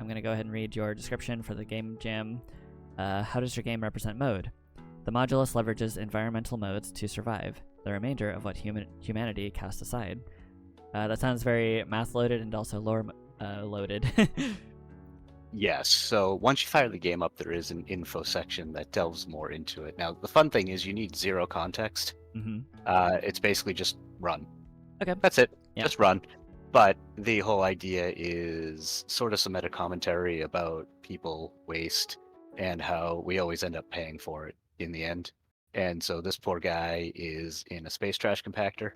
I'm going to go ahead and read your description for the game jam. How does your game represent mode? The modulus leverages environmental modes to survive, the remainder of what humanity cast aside. That sounds very math-loaded and also lore-loaded. Yes, so once you fire the game up, there is an info section that delves more into it. Now, the fun thing is you need zero context. Mm-hmm. It's basically just run. Okay. That's it. Yeah. Just run. But the whole idea is sort of some meta commentary about people waste and how we always end up paying for it in the end. And so this poor guy is in a space trash compactor,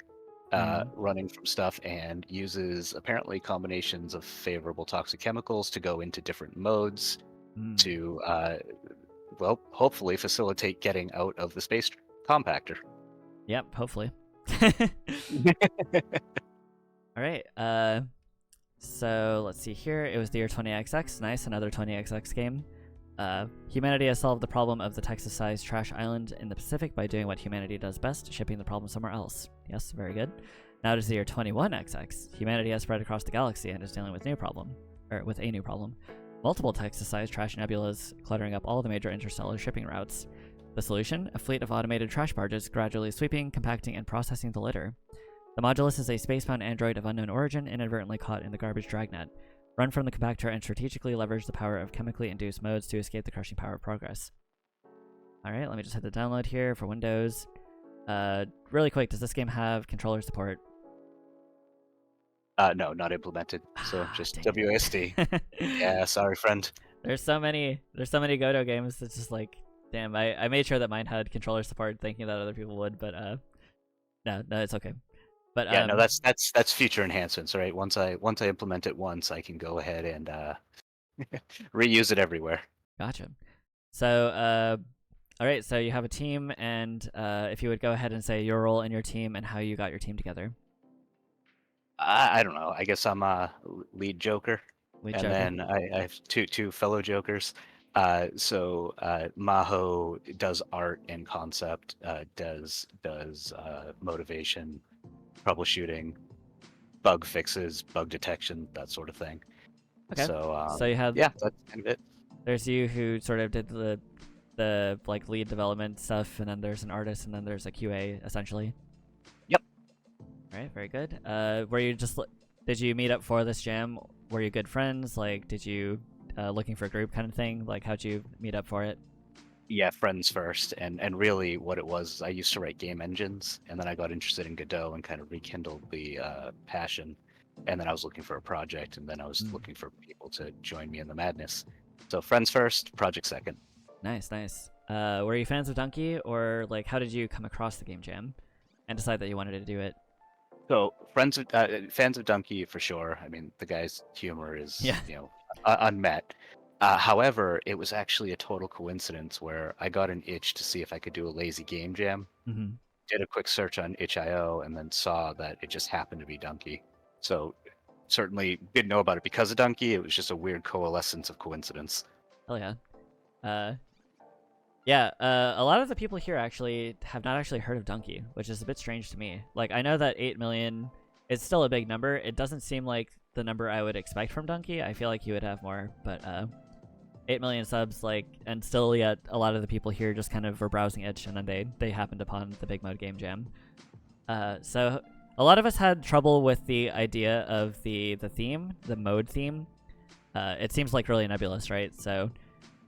running from stuff, and uses apparently combinations of favorable toxic chemicals to go into different modes to, well, hopefully facilitate getting out of the space compactor. Yep, hopefully. All right. So let's see here. It was the year 20XX. Nice, another 20XX game. Humanity has solved the problem of the Texas-sized trash island in the Pacific by doing what humanity does best, shipping the problem somewhere else. Yes, very good. Now it is the year 21XX. Humanity has spread across the galaxy and is dealing with a new problem. Multiple Texas-sized trash nebulas cluttering up all the major interstellar shipping routes. The solution? A fleet of automated trash barges gradually sweeping, compacting, and processing the litter. The Modulus is a spacebound android of unknown origin inadvertently caught in the garbage dragnet. Run from the compactor and strategically leverage the power of chemically induced modes to escape the crushing power of progress. Alright, let me just hit the download here for Windows. Really quick, does this game have controller support? No, not implemented. So just WASD. Yeah, sorry, friend. There's so many Godot games that's just like, damn, I made sure that mine had controller support thinking that other people would, but no, it's okay. But yeah, no, that's future enhancements, right? Once I implement it once, I can go ahead and reuse it everywhere. Gotcha. So all right, so you have a team, and if you would go ahead and say your role in your team and how you got your team together. I don't know. I guess I'm a lead Joker, Then I have two fellow Jokers. So Maho does art and concept, does motivation, troubleshooting, bug fixes, bug detection, that sort of thing. Okay. So you had yeah, that's kind of it. There's you who sort of did the like lead development stuff, and then there's an artist, and then there's a QA essentially. Yep. All right, very good. Were you did you meet up for this jam? Were you good friends? Like, did you looking for a group kind of thing? Like, how'd you meet up for it? Yeah, friends first, and really what it was, I used to write game engines, and then I got interested in Godot and kind of rekindled the passion, and then I was looking for a project, and then I was looking for people to join me in the madness. So friends first, project second. Nice. Were you fans of Donkey, or like how did you come across the game jam and decide that you wanted to do it? So fans of Donkey for sure. I mean, the guy's humor is unmet. However, it was actually a total coincidence where I got an itch to see if I could do a lazy game jam. Mm-hmm. Did a quick search on itch.io and then saw that it just happened to be Donkey. So certainly didn't know about it because of Donkey. It was just a weird coalescence of coincidence. Hell yeah. A lot of the people here actually have not actually heard of Donkey, which is a bit strange to me. Like, I know that 8 million is still a big number. It doesn't seem like the number I would expect from Donkey. I feel like he would have more, but 8 million subs, like, and still yet a lot of the people here just kind of were browsing itch, and then they happened upon the Big Mode Game Jam. So a lot of us had trouble with the idea of the theme, the mode theme. It seems like really nebulous, right? So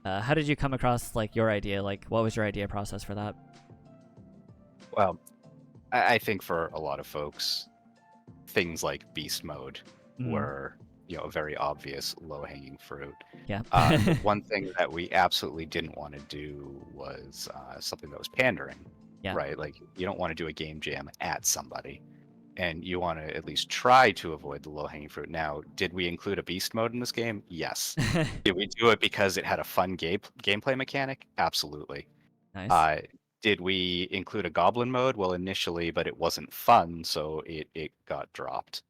how did you come across like your idea? Like, what was your idea process for that? Well, I think for a lot of folks, things like beast mode were a very obvious low-hanging fruit. Yeah. The one thing that we absolutely didn't want to do was something that was pandering. Yeah. Right? Like, you don't want to do a game jam at somebody, and you want to at least try to avoid the low-hanging fruit. Now, did we include a beast mode in this game? Yes. Did we do it because it had a fun gameplay mechanic? Absolutely. Nice. Did we include a goblin mode? Well, initially, but it wasn't fun, so it got dropped.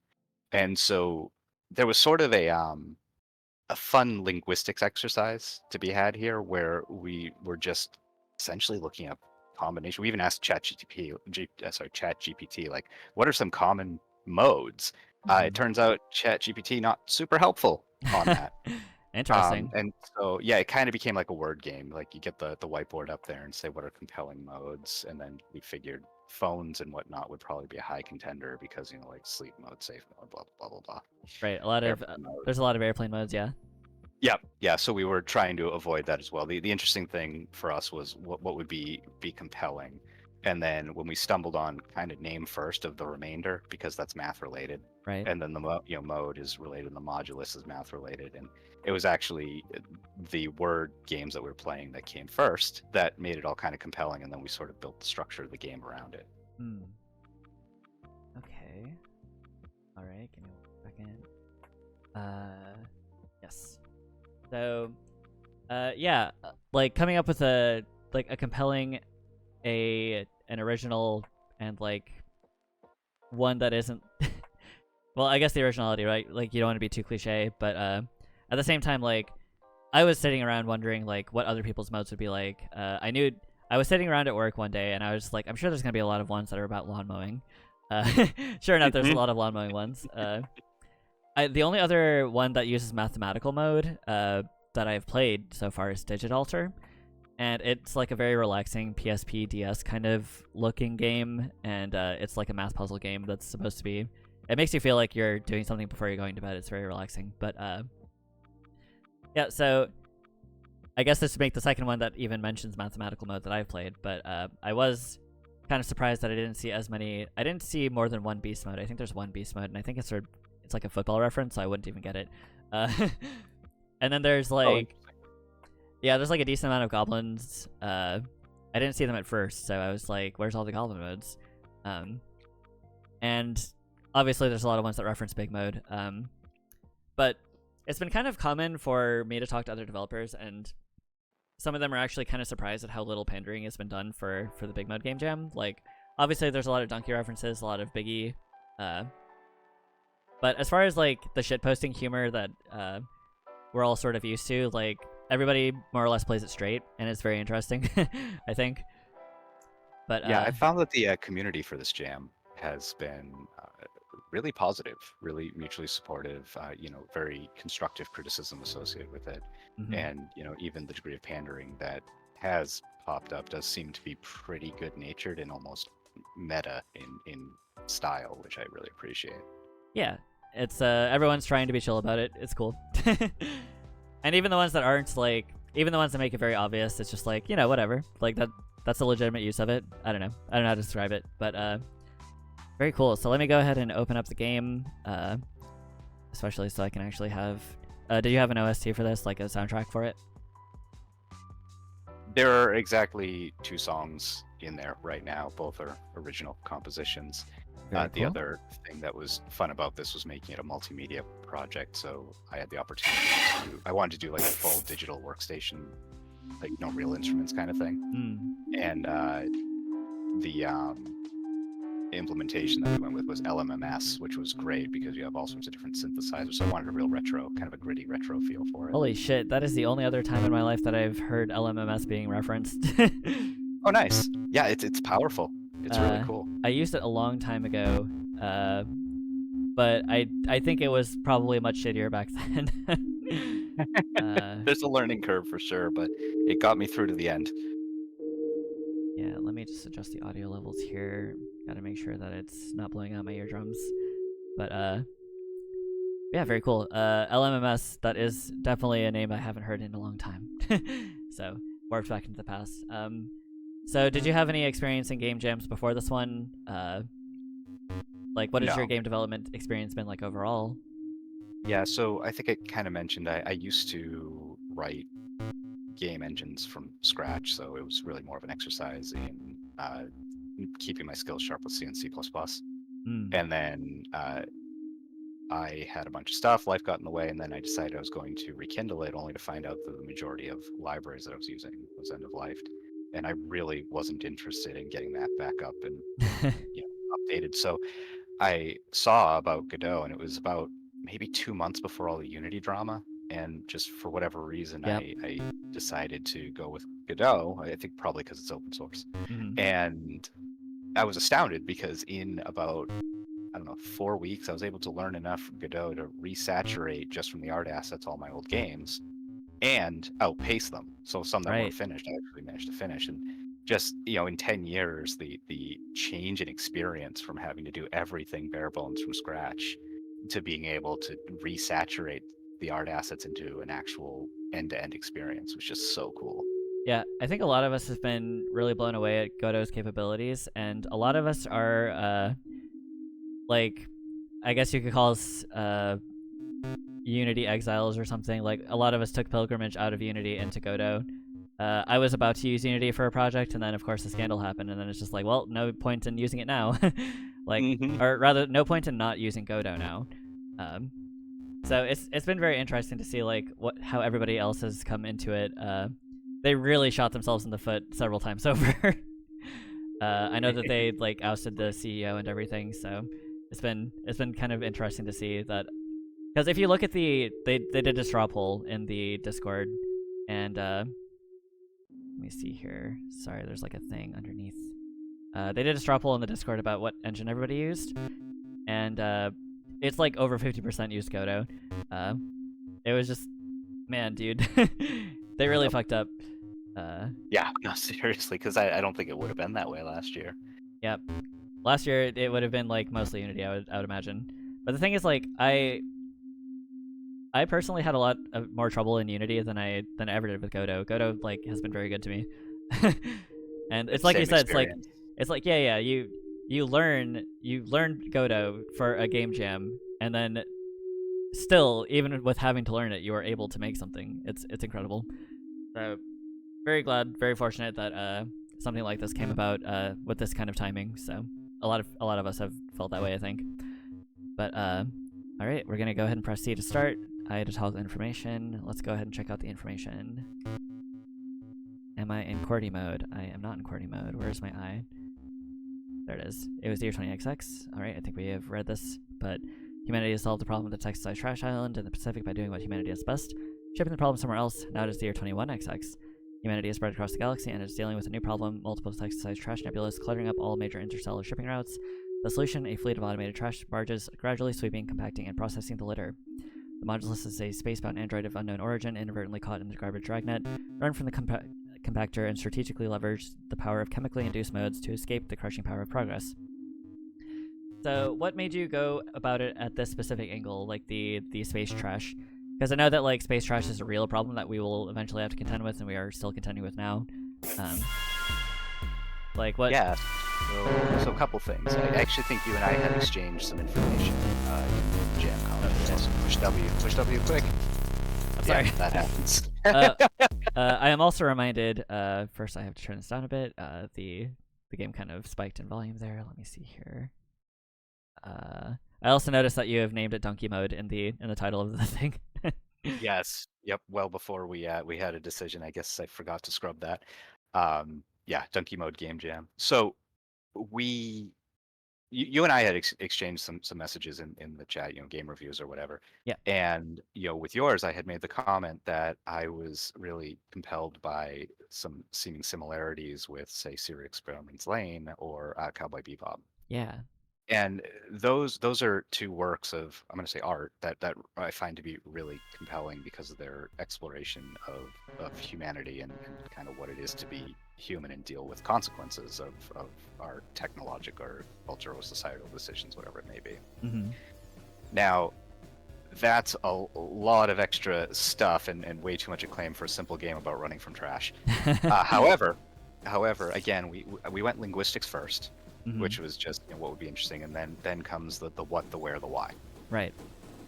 And so there was sort of a fun linguistics exercise to be had here, where we were just essentially looking at combination. We even asked ChatGPT, like, what are some common modes? It turns out ChatGPT not super helpful on that. Interesting. And so yeah, it kind of became like a word game. Like you get the whiteboard up there and say what are compelling modes, and then we figured phones and whatnot would probably be a high contender because like sleep mode, safe mode, blah blah blah blah. Right. A lot of Airplane mode. there's a lot of airplane modes. Yeah. Yeah, yeah. So we were trying to avoid that as well. The interesting thing for us was what would be compelling, and then when we stumbled on kind of name first of the remainder because that's math related, Right. and then the mode is related, and the modulus is math related, and it was actually the word games that we were playing that came first that made it all kind of compelling, and then we sort of built the structure of the game around it. Hmm. Okay. All right. Give me 1 second. Yes. So, yeah, like coming up with a compelling, an original, and like one that isn't. Well, I guess the originality, right? Like you don't want to be too cliche, but at the same time, like I was sitting around wondering like what other people's modes would be like. I was sitting around at work one day, and I was like, I'm sure there's gonna be a lot of ones that are about lawn mowing. Sure enough, there's a lot of lawn mowing ones. The only other one that uses mathematical mode that I've played so far is Digitalter, and it's like a very relaxing PSP DS kind of looking game, and it's like a math puzzle game that's supposed to be. It makes you feel like you're doing something before you're going to bed. It's very relaxing, but yeah. So I guess this would make the second one that even mentions mathematical mode that I've played, but I was kind of surprised that I didn't see as many. I didn't see more than one beast mode. I think there's one beast mode, and I think it's like a football reference, so I wouldn't even get it. And then there's like, yeah, there's like a decent amount of goblins. I didn't see them at first, so I was like, where's all the goblin modes? And obviously there's a lot of ones that reference big mode. But it's been kind of common for me to talk to other developers, and some of them are actually kind of surprised at how little pandering has been done for the big mode game jam. Like, obviously there's a lot of donkey references, a lot of Biggie, but as far as like the shitposting humor that we're all sort of used to, like everybody more or less plays it straight, and it's very interesting. I think. But yeah, I found that the community for this jam has been really positive, really mutually supportive. Very constructive criticism associated with it, and even the degree of pandering that has popped up does seem to be pretty good-natured and almost meta in style, which I really appreciate. Yeah, it's everyone's trying to be chill about it. It's cool. And even the ones that aren't, like, even the ones that make it very obvious, it's just like, whatever. Like that's a legitimate use of it. I don't know how to describe it, but very cool. So let me go ahead and open up the game, especially so I can actually have. Did you have an OST for this, like a soundtrack for it? There are exactly 2 songs in there right now. Both are original compositions. Very The cool. other thing that was fun about this was making it a multimedia project, so I had the opportunity I wanted to do like a full digital workstation, like real instruments kind of thing. And the implementation that we went with was LMMS, which was great because you have all sorts of different synthesizers. So I wanted a real retro, kind of a gritty retro feel for it. Holy shit, that is the only other time in my life that I've heard LMMS being referenced. Oh, nice. Yeah, it's powerful. It's really cool. I used it a long time ago, but I think it was probably much shittier back then. There's a learning curve for sure, but it got me through to the end. Yeah, let me just adjust the audio levels here. Gotta make sure that it's not blowing out my eardrums. But yeah, very cool. LMMS, that is definitely a name I haven't heard in a long time. So warped back into the past. So did you have any experience in game jams before this one? Like, what has your game development experience been like overall? Yeah, so I think I kind of mentioned I used to write game engines from scratch, so it was really more of an exercise in keeping my skills sharp with C and C++. And then I had a bunch of stuff, life got in the way, and then I decided I was going to rekindle it, only to find out that the majority of libraries that I was using was end of life. And I really wasn't interested in getting that back up and updated. So I saw about Godot, and it was about maybe 2 months before all the Unity drama. And just for whatever reason, I decided to go with Godot. I think probably because it's open source. And I was astounded because in about I don't know, 4 weeks, I was able to learn enough from Godot to resaturate just from the art assets all my old games and outpace them. So some that weren't Right. finished, I actually managed to finish. And just, in 10 years, the change in experience from having to do everything bare bones from scratch to being able to resaturate the art assets into an actual end-to-end experience was just so cool. Yeah, I think a lot of us have been really blown away at Godot's capabilities, and a lot of us are like, I guess you could call us Unity exiles or something. Like, a lot of us took pilgrimage out of Unity into Godot. I was about to use Unity for a project, and then of course the scandal happened, and then it's just like, well, no point in using it now. Like, Hmm. or rather, no point in not using Godot now. Um, so it's been very interesting to see like how everybody else has come into it. They really shot themselves in the foot several times over. I know that they like ousted the CEO and everything, so it's been kind of interesting to see that, because if you look at they did a straw poll in the Discord, and let me see here. Sorry, there's like a thing underneath. They did a straw poll in the Discord about what engine everybody used, and it's like over 50% used Godot. Uh, it was just, man, dude, they really Yep. fucked up. Yeah, no, seriously, because I don't think it would have been that way last year. Yep. Last year it would have been like mostly Unity, I would imagine. But the thing is, like, I personally had a lot of more trouble in Unity than I ever did with Godot. Godot like has been very good to me. And it's like you Same said, experience. it's like yeah, you learn Godot for a game jam, and then still, even with having to learn it, you are able to make something. It's incredible. So very glad, very fortunate that something like this came about with this kind of timing. So a lot of us have felt that way, I think. But all right, we're gonna go ahead and press C to start. I had to toggle information. Let's go ahead and check out the information. Am I in QWERTY mode? I am not in QWERTY mode. Where's my eye? There it is. It was the year 20XX. All right, I think we have read this, but humanity has solved the problem with the Texas-sized trash island in the Pacific by doing what humanity does best, shipping the problem somewhere else. Now it is the year 21XX. Humanity has spread across the galaxy and is dealing with a new problem, multiple Texas-sized trash nebulas cluttering up all major interstellar shipping routes. The solution, a fleet of automated trash barges gradually sweeping, compacting, and processing the litter. The Modulus is a spacebound android of unknown origin, inadvertently caught in the garbage dragnet, learned from the compactor, and strategically leveraged the power of chemically induced modes to escape the crushing power of progress. So, what made you go about it at this specific angle, like the space trash? Because I know that like space trash is a real problem that we will eventually have to contend with, and we are still contending with now. Um, like what? Yeah. So a couple things. I actually think you and I had exchanged some information in Jam comments. Also, push W quick. I'm sorry. Yeah, that happens. I am also reminded. First, I have to turn this down a bit. The game kind of spiked in volume there. Let me see here. I also noticed that you have named it Donkey Mode in the title of the thing. Yes. Yep. Well, before we had a decision, I guess I forgot to scrub that. Yeah, Donkey Mode Game Jam. So you and I had exchanged some messages in the chat, game reviews or whatever. Yeah. And with yours, I had made the comment that I was really compelled by some seeming similarities with, say, Serial Experiments Lane or Cowboy Bebop. Yeah. And those are two works of, I'm going to say, art that I find to be really compelling because of their exploration of humanity and kind of what it is to be human and deal with consequences of our technological or cultural or societal decisions, whatever it may be. Mm-hmm. Now, that's a lot of extra stuff and way too much acclaim for a simple game about running from trash. However, again, we went linguistics first. Mm-hmm. Which was just what would be interesting, and then comes the what, the where, the why. Right.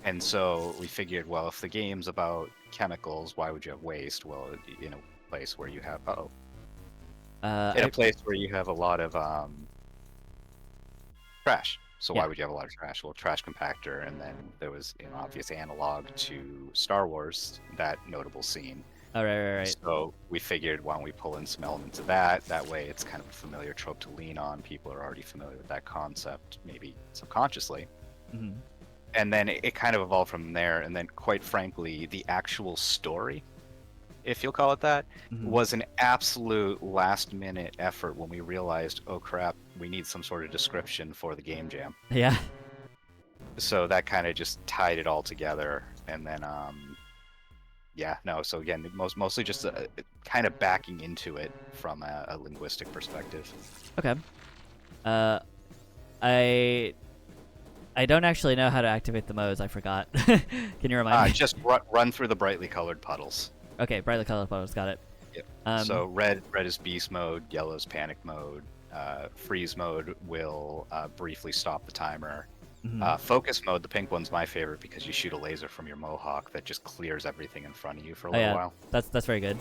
And so we figured, well, if the game's about chemicals, why would you have waste? Well, in a place where you have a place where you have a lot of trash. So Yeah. why would you have a lot of trash? Well, trash compactor, and then there was an obvious analog to Star Wars, that notable scene. Oh, right. So we figured, why don't we pull in some elements of that? That way it's kind of a familiar trope to lean on. People are already familiar with that concept, maybe subconsciously. Mm-hmm. And then it kind of evolved from there. And then, quite frankly, the actual story, if you'll call it that, Mm-hmm. was an absolute last-minute effort when we realized, oh crap, we need some sort of description for the game jam. Yeah. so that kind of just tied it all together, and then yeah, no. So again, mostly just kind of backing into it from a linguistic perspective. Okay. Uh, I don't actually know how to activate the modes. I forgot. Can you remind me? Just run through the brightly colored puddles. Okay, brightly colored photos. Got it. Yep. So red is beast mode, yellow is panic mode. Freeze mode will briefly stop the timer. Focus mode, the pink one's my favorite because you shoot a laser from your mohawk that just clears everything in front of you for a little while. That's very good.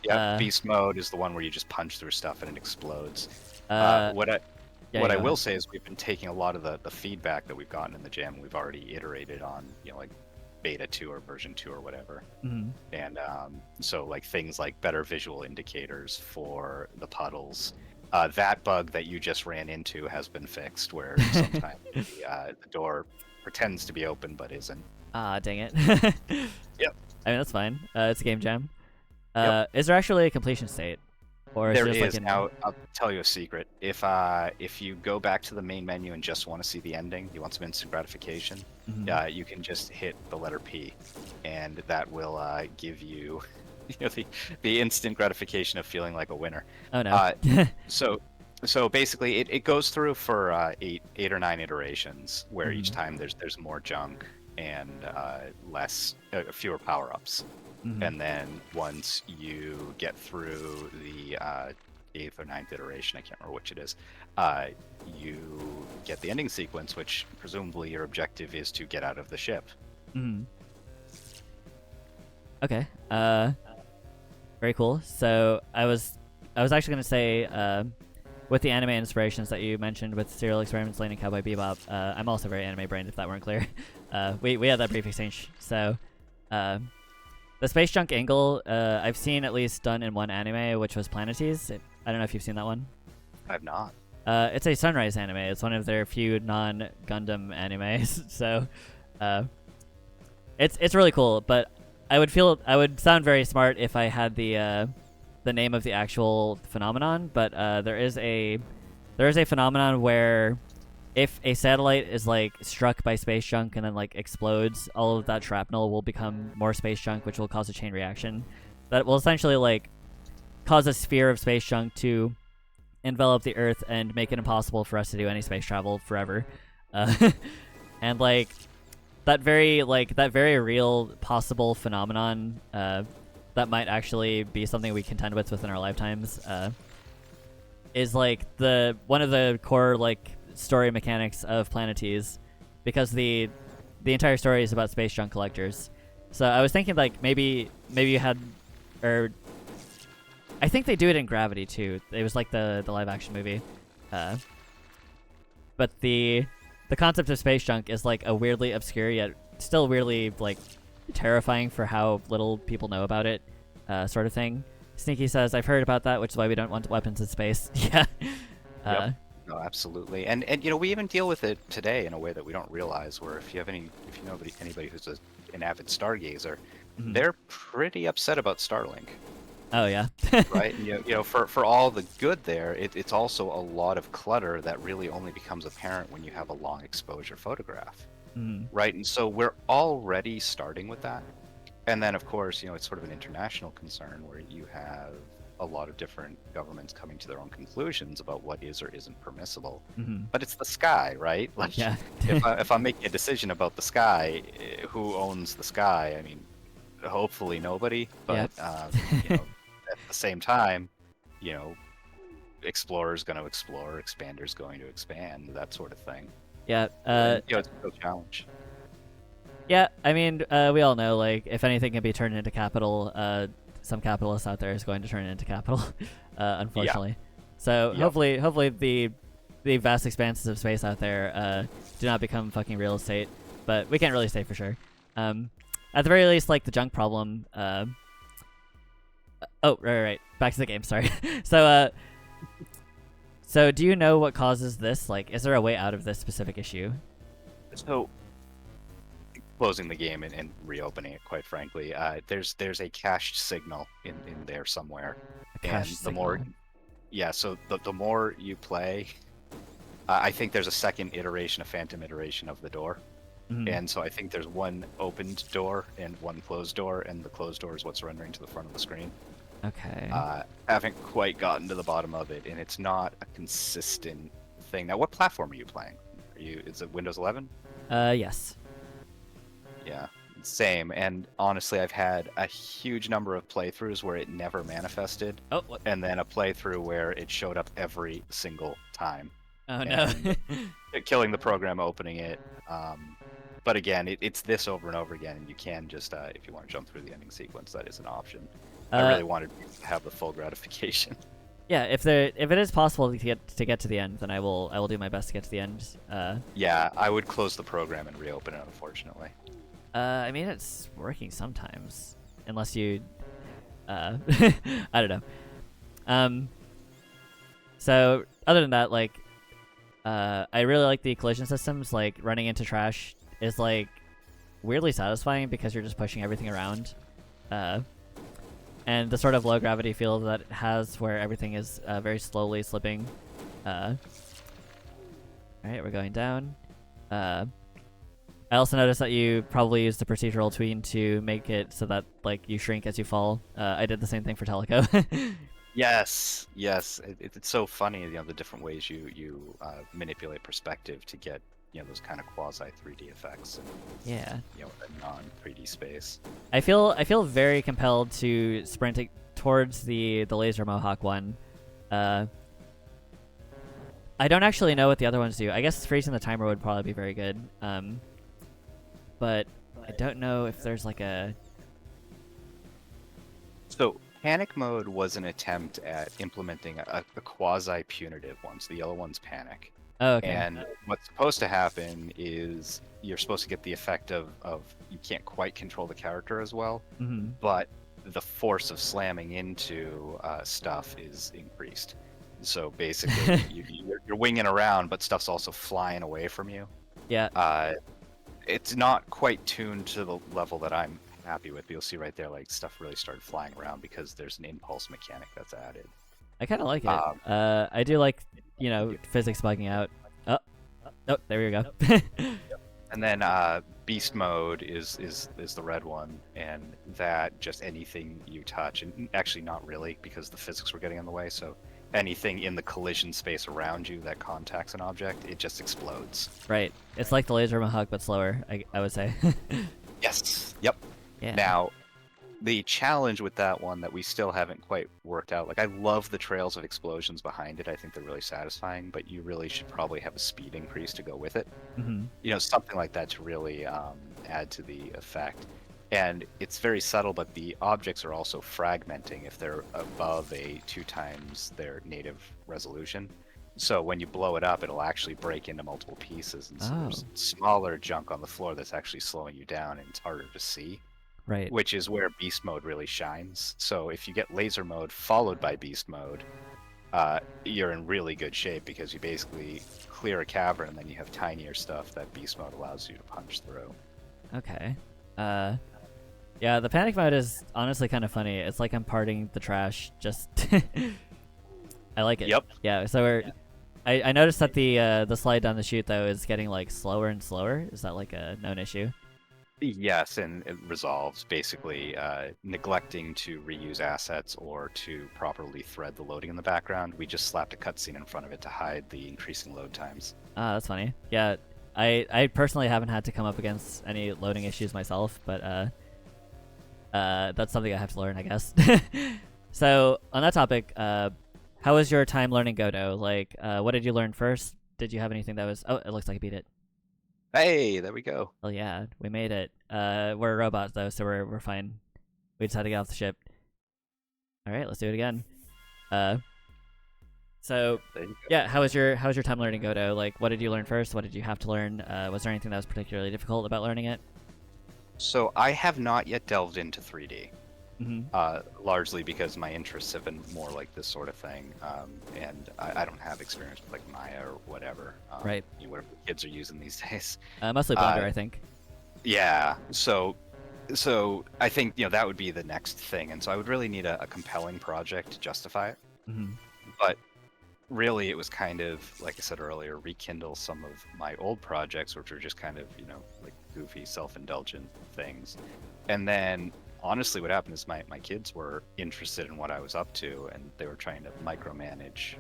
Yeah, beast mode is the one where you just punch through stuff and it explodes. What I will say is we've been taking a lot of the feedback that we've gotten in the jam. We've already iterated on, like beta 2 or version 2 or whatever. And so like things like better visual indicators for the puddles. That bug that you just ran into has been fixed, where sometimes the door pretends to be open but isn't. Ah, dang it. Yep. I mean, that's fine. It's a game jam. Yep. Is there actually a completion state? Or is There it just is. Now, I'll tell you a secret. If you go back to the main menu and just want to see the ending, you want some instant gratification, you can just hit the letter P, and that will give you, the instant gratification of feeling like a winner. Oh no. So basically, it goes through for eight or nine iterations, where each time there's more junk and fewer power-ups. And then once you get through the 8th or 9th iteration, I can't remember which it is, you get the ending sequence, which presumably your objective is to get out of the ship. Okay. Very cool. So I was actually gonna say, with the anime inspirations that you mentioned with Serial Experiments, Lane and Cowboy Bebop, I'm also very anime brained. If that weren't clear, we had that brief exchange. So. The space junk angle, I've seen at least done in one anime, which was Planetes. I don't know if you've seen that one. I've not. It's a Sunrise anime. It's one of their few non-Gundam animes. So, it's really cool. But I would sound very smart if I had the name of the actual phenomenon. But there is a phenomenon where if a satellite is like struck by space junk and then like explodes, all of that shrapnel will become more space junk, which will cause a chain reaction that will essentially like cause a sphere of space junk to envelop the Earth and make it impossible for us to do any space travel forever. And like that very real possible phenomenon that might actually be something we contend with within our lifetimes is like one of the core like story mechanics of Planetes, because the entire story is about space junk collectors. So I was thinking like maybe you had, or I think they do it in Gravity too. It was like the live action movie, but the concept of space junk is like a weirdly obscure yet still weirdly like terrifying for how little people know about it, sort of thing. Sneaky says, "I've heard about that, which is why we don't want weapons in space." Yeah. Yep. No, absolutely, and we even deal with it today in a way that we don't realize. Where if you know anybody who's an avid stargazer, they're pretty upset about Starlink. Oh yeah. Right. And, for all the good there, it's also a lot of clutter that really only becomes apparent when you have a long exposure photograph. Right. And so we're already starting with that, and then of course it's sort of an international concern where you have a lot of different governments coming to their own conclusions about what is or isn't permissible. But it's the sky, right? Like, yeah. if I'm making a decision about the sky, who owns the sky? I mean, hopefully nobody. But at the same time, explorer's going to explore, expander's going to expand, that sort of thing. Yeah. It's a real challenge. Yeah, I mean, we all know like if anything can be turned into capital, some capitalist out there is going to turn it into capital, unfortunately. Yeah. So hopefully the vast expanses of space out there do not become fucking real estate, but we can't really say for sure. At the very least, like the junk problem. Oh, right. Back to the game. Sorry. So do you know what causes this? Like, is there a way out of this specific issue? So, closing the game and reopening it, quite frankly, there's a cached signal in there somewhere, and the more you play, I think there's a second iteration, a phantom iteration of the door. And so I think there's one opened door and one closed door, and the closed door is what's rendering to the front of the screen. Okay. Haven't quite gotten to the bottom of it, and it's not a consistent thing. Now, what platform are you playing? Is it Windows 11? Yes. Yeah, same. And honestly, I've had a huge number of playthroughs where it never manifested, Oh, what? and then a playthrough where it showed up every single time. Oh no. Killing the program, opening it. But again, it's this over and over again, and you can just, if you want to jump through the ending sequence, that is an option. I really wanted to have the full gratification. Yeah, if it is possible to get to the end, then I will do my best to get to the end. Yeah, I would close the program and reopen it, unfortunately. I mean, it's working sometimes, unless you, I don't know. So other than that, like, I really like the collision systems. Like, running into trash is like weirdly satisfying because you're just pushing everything around. And the sort of low gravity feel that it has, where everything is very slowly slipping. All right, we're going down. I also noticed that you probably used the procedural tween to make it so that like you shrink as you fall. I did the same thing for Teleco. Yes. It's so funny, the different ways you manipulate perspective to get those kind of quasi 3D effects. And, yeah. A non 3D space. I feel very compelled to sprint towards the laser mohawk one. I don't actually know what the other ones do. I guess freezing the timer would probably be very good. But I don't know if there's like a... So panic mode was an attempt at implementing a quasi-punitive one. So the yellow one's panic. Oh, okay. And what's supposed to happen is you're supposed to get the effect of you can't quite control the character as well, but the force of slamming into stuff is increased. So basically, you're winging around, but stuff's also flying away from you. Yeah. It's not quite tuned to the level that I'm happy with. But you'll see right there, like, stuff really started flying around because there's an impulse mechanic that's added. I kind of like it. I do like, physics bugging out. Oh, there we go. And then beast mode is the red one, and that just anything you touch, and actually not really, because the physics were getting in the way. So anything in the collision space around you that contacts an object, it just explodes. Right. It's like the laser mohawk, but slower, I would say. Yes. Yep. Yeah. Now, the challenge with that one that we still haven't quite worked out, like, I love the trails of explosions behind it. I think they're really satisfying, but you really should probably have a speed increase to go with it. Something like that to really add to the effect. And it's very subtle, but the objects are also fragmenting if they're above a 2 times their native resolution. So when you blow it up, it'll actually break into multiple pieces, and so there's smaller junk on the floor that's actually slowing you down, and it's harder to see. Right. Which is where beast mode really shines. So if you get laser mode followed by beast mode, you're in really good shape, because you basically clear a cavern and then you have tinier stuff that beast mode allows you to punch through. Okay. Yeah, the panic mode is honestly kind of funny. It's like I'm parting the trash. Just I like it. Yep. Yeah. So I noticed that the slide down the chute though is getting like slower and slower. Is that like a known issue? Yes, and it resolves basically neglecting to reuse assets or to properly thread the loading in the background. We just slapped a cutscene in front of it to hide the increasing load times. Ah, that's funny. Yeah, I personally haven't had to come up against any loading issues myself, but that's something I have to learn, I guess. So on that topic, how was your time learning Godot? Like, what did you learn first? Did you have anything that was... Oh, it looks like I beat it. Hey, there we go. Oh yeah, we made it. We're robots though, so we're fine. We just had to get off the ship. All right, let's do it again. So yeah, how was your time learning Godot? Like, what did you learn first? What did you have to learn? Was there anything that was particularly difficult about learning it? So I have not yet delved into 3D. Largely because my interests have been more like this sort of thing, and I don't have experience with like Maya or whatever. Right. Whatever the kids are using these days. Mostly Blender, I think. Yeah. So I think that would be the next thing, and so I would really need a compelling project to justify it. But really it was kind of, like I said earlier, rekindle some of my old projects, which were just kind of, like goofy, self-indulgent things. And then honestly, what happened is my kids were interested in what I was up to, and they were trying to micromanage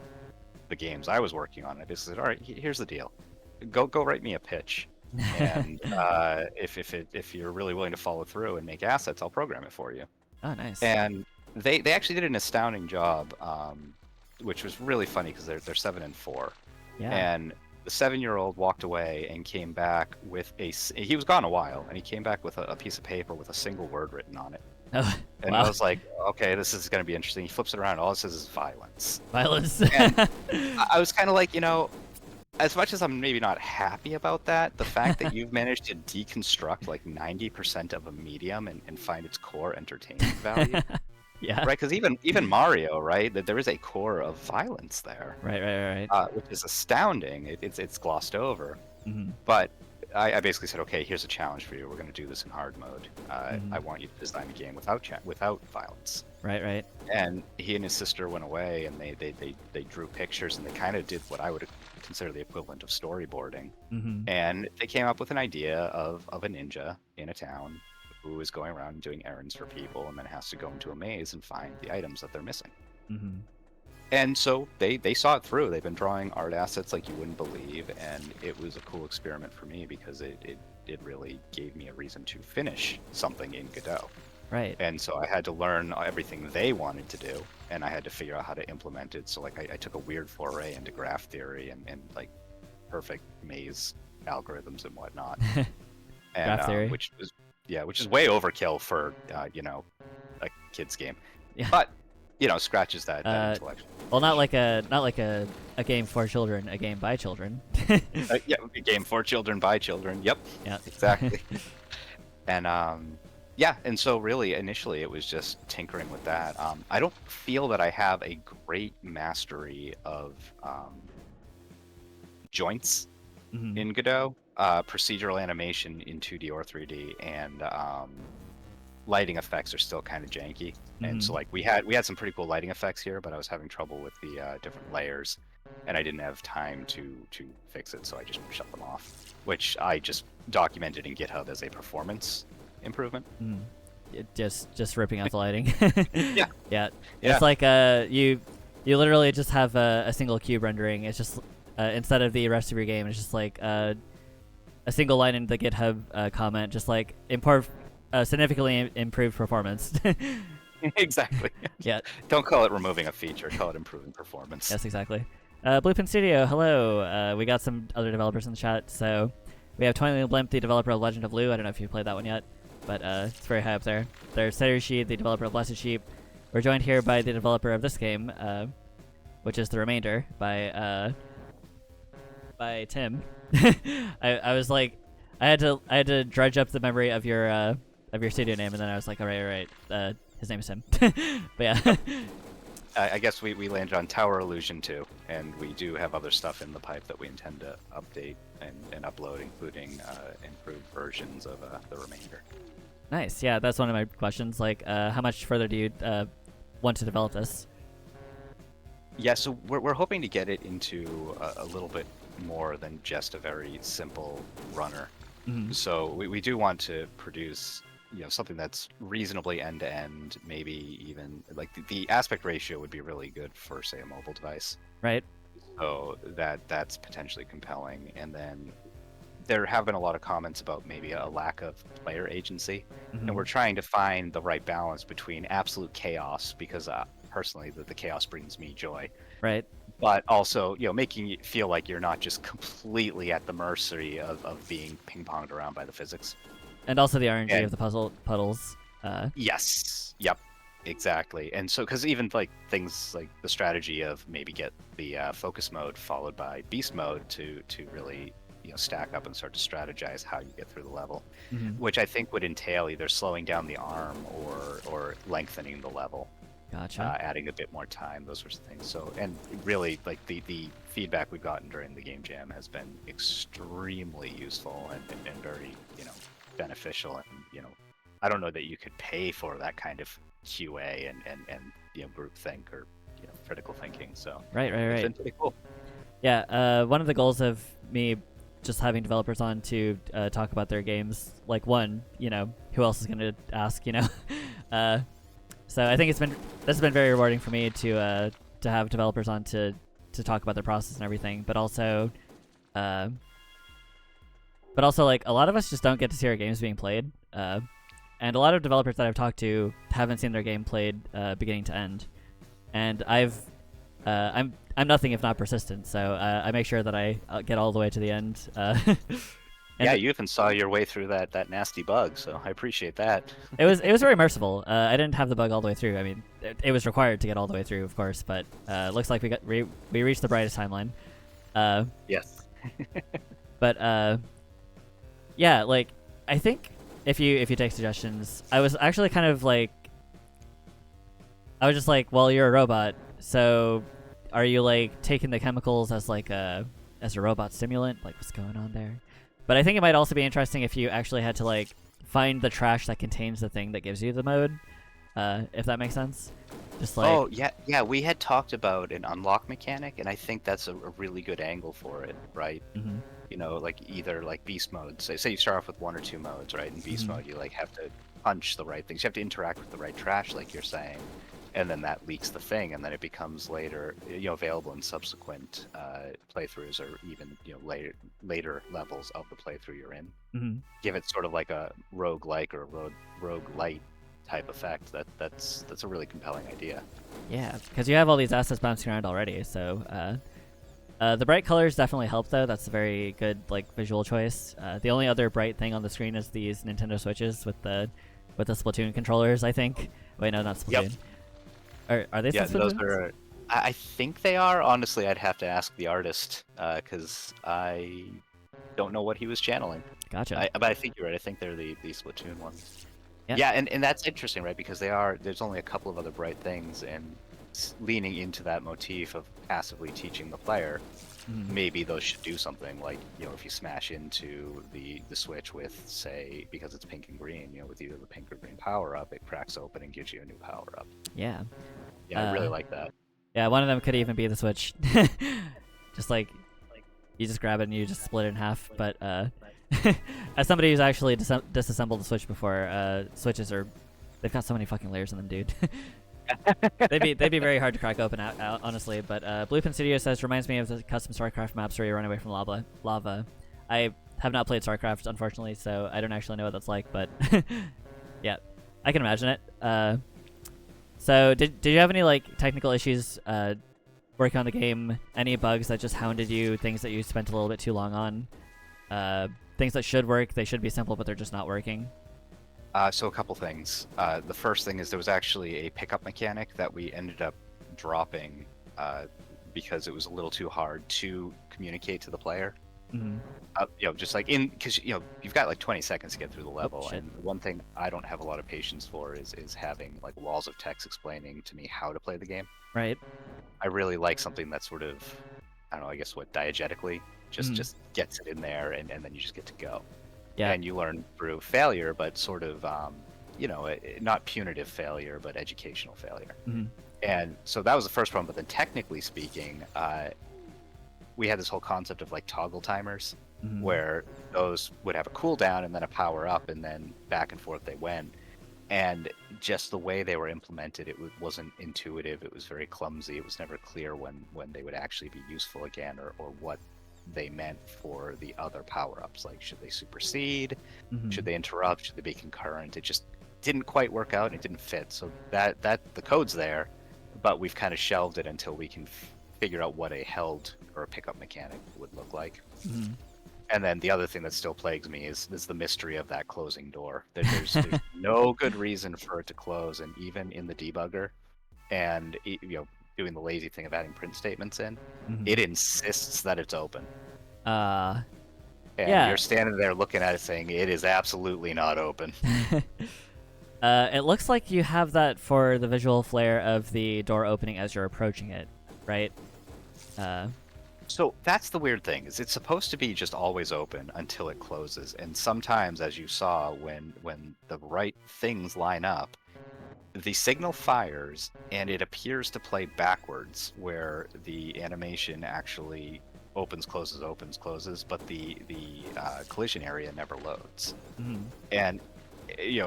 the games I was working on. I basically said, all right, here's the deal. Go write me a pitch. And if you're really willing to follow through and make assets, I'll program it for you. Oh, nice. And they actually did an astounding job, which was really funny because they're 7 and 4, Yeah. and the 7-year-old walked away and came back with he was gone a while, and he came back with a piece of paper with a single word written on it. Oh, And wow. I was like, okay, this is going to be interesting. He flips it around, all it says is violence. Violence. And I was kind of like, as much as I'm maybe not happy about that, the fact that you've managed to deconstruct like 90% of a medium and find its core entertainment value, Yeah. right? Because even Mario, right, that there is a core of violence there, Right. which is astounding. It's glossed over, Mm-hmm. but I basically said, okay, here's a challenge for you. We're going to do this in hard mode. Mhm. I want you to design a game without violence. Right. And he and his sister went away, and they drew pictures, and they kind of did what I would consider the equivalent of storyboarding. Mm-hmm. And they came up with an idea of a ninja in a town who is going around doing errands for people, and then has to go into a maze and find the items that they're missing. Mm-hmm. And so they saw it through. They've been drawing art assets like you wouldn't believe, and it was a cool experiment for me because it really gave me a reason to finish something in Godot. Right. And so I had to learn everything they wanted to do, and I had to figure out how to implement it. So like I took a weird foray into graph theory and like perfect maze algorithms and whatnot. And Graph theory. which is way overkill for a kid's game. Yeah. But scratches that intellectual. Well, not like a game for children, a game by children. Yeah, a game for children by children. Yep. Yeah. Exactly. And yeah, and so really initially it was just tinkering with that. I don't feel that I have a great mastery of joints Mhm. in Godot, procedural animation in 2D or 3D, and lighting effects are still kind of janky. And so Mhm. like we had some pretty cool lighting effects here, but I was having trouble with the different layers, and I didn't have time to fix it, so I just shut them off, which I just documented in GitHub as a performance improvement. Mhm. Just ripping out the lighting. Yeah. Yeah. Yeah. It's like you literally just have a single cube rendering. It's just instead of the rest of your game, it's just like a single line in the GitHub comment, just like significantly improved performance. Exactly. Yeah. Don't call it removing a feature, call it improving performance. Yes, exactly. Blueprint Studio, hello. We got some other developers in the chat. So we have Toiling Blimp, the developer of Legend of Lou. I don't know if you've played that one yet, but it's very high up there. There's Serushi, the developer of Blessed Sheep. We're joined here by the developer of this game, which is The Remainder by Tim. I was like, I had to dredge up the memory of your studio name, and then I was like, all right. His name is Tim. But yeah. I guess we landed on Tower Illusion 2, and we do have other stuff in the pipe that we intend to update and upload, including improved versions of The Remainder. Nice. Yeah, that's one of my questions. Like, how much further do you want to develop this? Yeah, so we're hoping to get it into a little bit more than just a very simple runner. Mm-hmm. So we do want to produce something that's reasonably end-to-end, maybe even like the aspect ratio would be really good for, say, a mobile device. Right. So that's potentially compelling. And then there have been a lot of comments about maybe a lack of player agency, Mm-hmm. and we're trying to find the right balance between absolute chaos, because personally the chaos brings me joy, Right. but also making you feel like you're not just completely at the mercy of being ping-ponged around by the physics. And also the RNG of the puddles. Yes. Yep. Exactly. And so, because even like things like the strategy of maybe get the focus mode followed by beast mode to really stack up and start to strategize how you get through the level, Mm-hmm. which I think would entail either slowing down the arm or lengthening the level, Gotcha. adding a bit more time, those sorts of things. So, and really, like the feedback we've gotten during the game jam has been extremely useful and very beneficial, and I don't know that you could pay for that kind of QA and groupthink or critical thinking. So Right. it's been pretty cool. Yeah, one of the goals of me just having developers on to talk about their games, like one, who else is going to ask, so I think this has been very rewarding for me to have developers on to talk about their process and everything, but also like a lot of us just don't get to see our games being played, and a lot of developers that I've talked to haven't seen their game played beginning to end, and I'm nothing if not persistent, so I make sure that I get all the way to the end. Yeah, you even saw your way through that nasty bug, so I appreciate that. It was very merciful. I didn't have the bug all the way through. I mean, it was required to get all the way through, of course, but looks like we reached the brightest timeline. Yes. But yeah, like I think if you take suggestions, I was actually kind of like, I was just like, well, you're a robot, so are you like taking the chemicals as like as a robot stimulant? Like, what's going on there? But I think it might also be interesting if you actually had to like find the trash that contains the thing that gives you the mode, if that makes sense. Just like, oh yeah, we had talked about an unlock mechanic, and I think that's a really good angle for it, right? mhm. Like either like beast mode. Say you start off with 1 or 2 modes, right? In beast Mhm. mode, you like have to punch the right things. You have to interact with the right trash, like you're saying, and then that leaks the thing, and then it becomes later, available in subsequent playthroughs, or even later levels of the playthrough you're in. Mhm. Give it sort of like a roguelike or roguelite type effect. That's a really compelling idea. Yeah, because you have all these assets bouncing around already, so the bright colors definitely help though. That's a very good like visual choice. The only other bright thing on the screen is these Nintendo Switches with the Splatoon controllers, I think. Wait, no, not Splatoon. Yep. Are they Yeah, still those Splatoons? are. I think they are. Honestly, I'd have to ask the artist because I don't know what he was channeling. Gotcha. But I think you're right. I think they're the Splatoon ones. Yeah. Yeah, and that's interesting, right? Because there's only a couple of other bright things, and leaning into that motif of passively teaching the player, Mhm. maybe those should do something like, if you smash into the Switch with, say, because it's pink and green, with either the pink or green power up, it cracks open and gives you a new power up. Yeah. Yeah, I really like that. Yeah, one of them could even be the Switch. Just like you just grab it and you just split it in half. But as somebody who's actually disassembled the Switch before, Switches they've got so many fucking layers in them, dude. they'd be very hard to crack open, honestly. But Bluepin Studio says, reminds me of the custom StarCraft maps where you run away from lava. I have not played StarCraft, unfortunately, so I don't actually know what that's like. But yeah, I can imagine it. So did you have any like technical issues working on the game? Any bugs that just hounded you? Things that you spent a little bit too long on? Things that should work, they should be simple, but they're just not working. So a couple things. The first thing is there was actually a pickup mechanic that we ended up dropping because it was a little too hard to communicate to the player. Mm-hmm. Just like because you've got like 20 seconds to get through the level, shit. and one thing I don't have a lot of patience for is having like walls of text explaining to me how to play the game. Right. I really like something that sort of, I don't know, I guess diegetically just gets it in there, and then you just get to go. Yeah. And you learn through failure, but sort of, not punitive failure, but educational failure. Mm-hmm. And so that was the first problem. But then technically speaking, we had this whole concept of like toggle timers, Mm-hmm. where those would have a cooldown and then a power up, and then back and forth they went. And just the way they were implemented, it wasn't intuitive. It was very clumsy. It was never clear when they would actually be useful again, or what they meant for the other power-ups. Like, should they supersede? Mm-hmm. Should they interrupt? Should they be concurrent? It just didn't quite work out, and it didn't fit. So that the code's there, but we've kind of shelved it until we can figure out what a held or a pickup mechanic would look like. Mm-hmm. And then the other thing that still plagues me is the mystery of that closing door. There's no good reason for it to close, and even in the debugger, and doing the lazy thing of adding print statements in, Mm-hmm. it insists that it's open. And yeah. you're standing there looking at it saying it is absolutely not open. It looks like you have that for the visual flare of the door opening as you're approaching it, right? So that's the weird thing, is it's supposed to be just always open until it closes. And sometimes, as you saw, when the right things line up, the signal fires and it appears to play backwards, where the animation actually opens, closes, but the collision area never loads. Mhm. And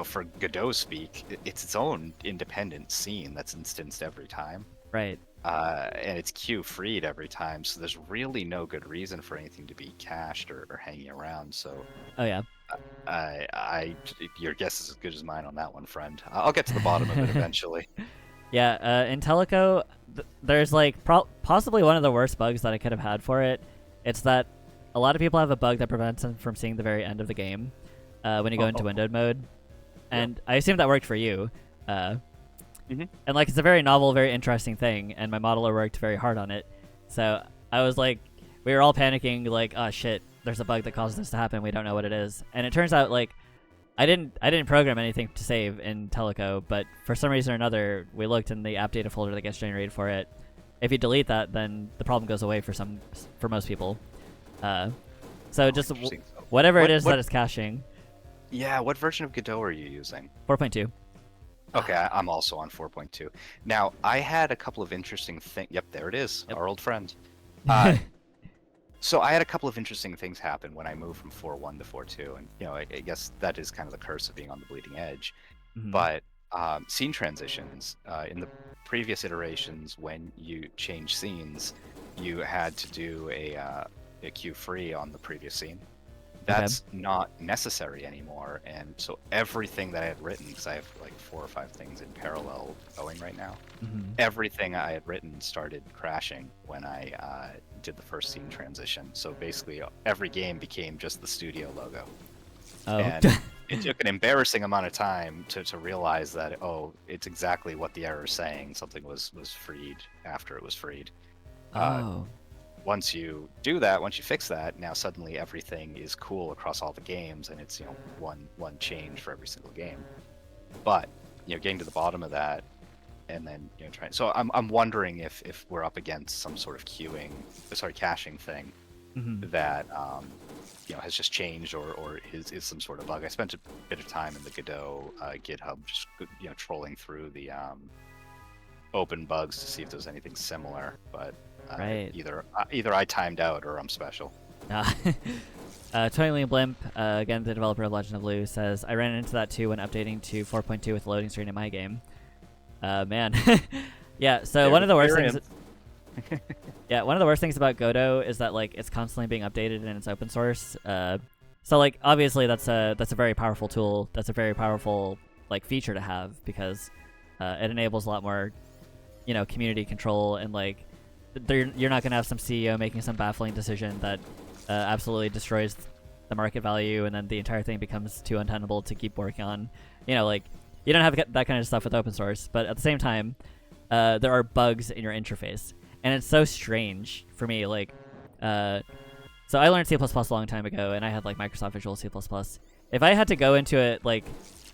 for Godot speak, it's its own independent scene that's instanced every time. Right. And it's queue freed every time, so there's really no good reason for anything to be cached or hanging around. So Oh yeah. your guess is as good as mine on that one, friend. I'll get to the bottom of it eventually. Yeah, in Teleco, there's like possibly one of the worst bugs that I could have had for it. It's that a lot of people have a bug that prevents them from seeing the very end of the game when you go into windowed mode. And I assume that worked for you. And like it's a very novel, very interesting thing, and my modeler worked very hard on it. So I was like, we were all panicking, like, oh shit, there's a bug that causes this to happen. We don't know what it is. And it turns out like I didn't program anything to save in Teleco, but for some reason or another, we looked in the app data folder that gets generated for it. If you delete that, then the problem goes away for most people. So just whatever it is that is caching. Yeah, what version of Godot are you using? 4.2. Okay, I'm also on 4.2. Now, I had a couple of interesting things. Yep, there it is, our old friend. So I had a couple of interesting things happen when I moved from 4.1 to 4.2, and I guess that is kind of the curse of being on the bleeding edge. But scene transitions, in the previous iterations, when you change scenes, you had to do a queue free on the previous scene. That's not necessary anymore, and so everything that I had written, because I have like 4 or 5 things in parallel going right now, everything I had written started crashing when I did the first scene transition. So basically, every game became just the studio logo. Oh. And it took an embarrassing amount of time to realize that, it's exactly what the error is saying. Something was freed after it was freed. Once you do that, once you fix that, now suddenly everything is cool across all the games, and it's one change for every single game. But getting to the bottom of that, and then trying. So I'm wondering if we're up against some sort of caching thing that has just changed, or is some sort of bug. I spent a bit of time in the Godot GitHub, just trolling through the open bugs to see if there's anything similar, but. Right. Either I timed out or I'm special. Totally Blimp, again the developer of Legend of Lu, says, I ran into that too when updating to 4.2 with loading screen in my game. Man. Yeah, so one of the worst things one of the worst things about Godot is that like it's constantly being updated and it's open source. So like obviously that's a very powerful tool. That's a very powerful like feature to have, because it enables a lot more community control, and like you're not going to have some CEO making some baffling decision that absolutely destroys the market value, and then the entire thing becomes too untenable to keep working on. Like you don't have that kind of stuff with open source, but at the same time, there are bugs in your interface, and it's so strange for me. Like, so I learned C++ a long time ago, and I had like Microsoft Visual C++. If I had to go into it like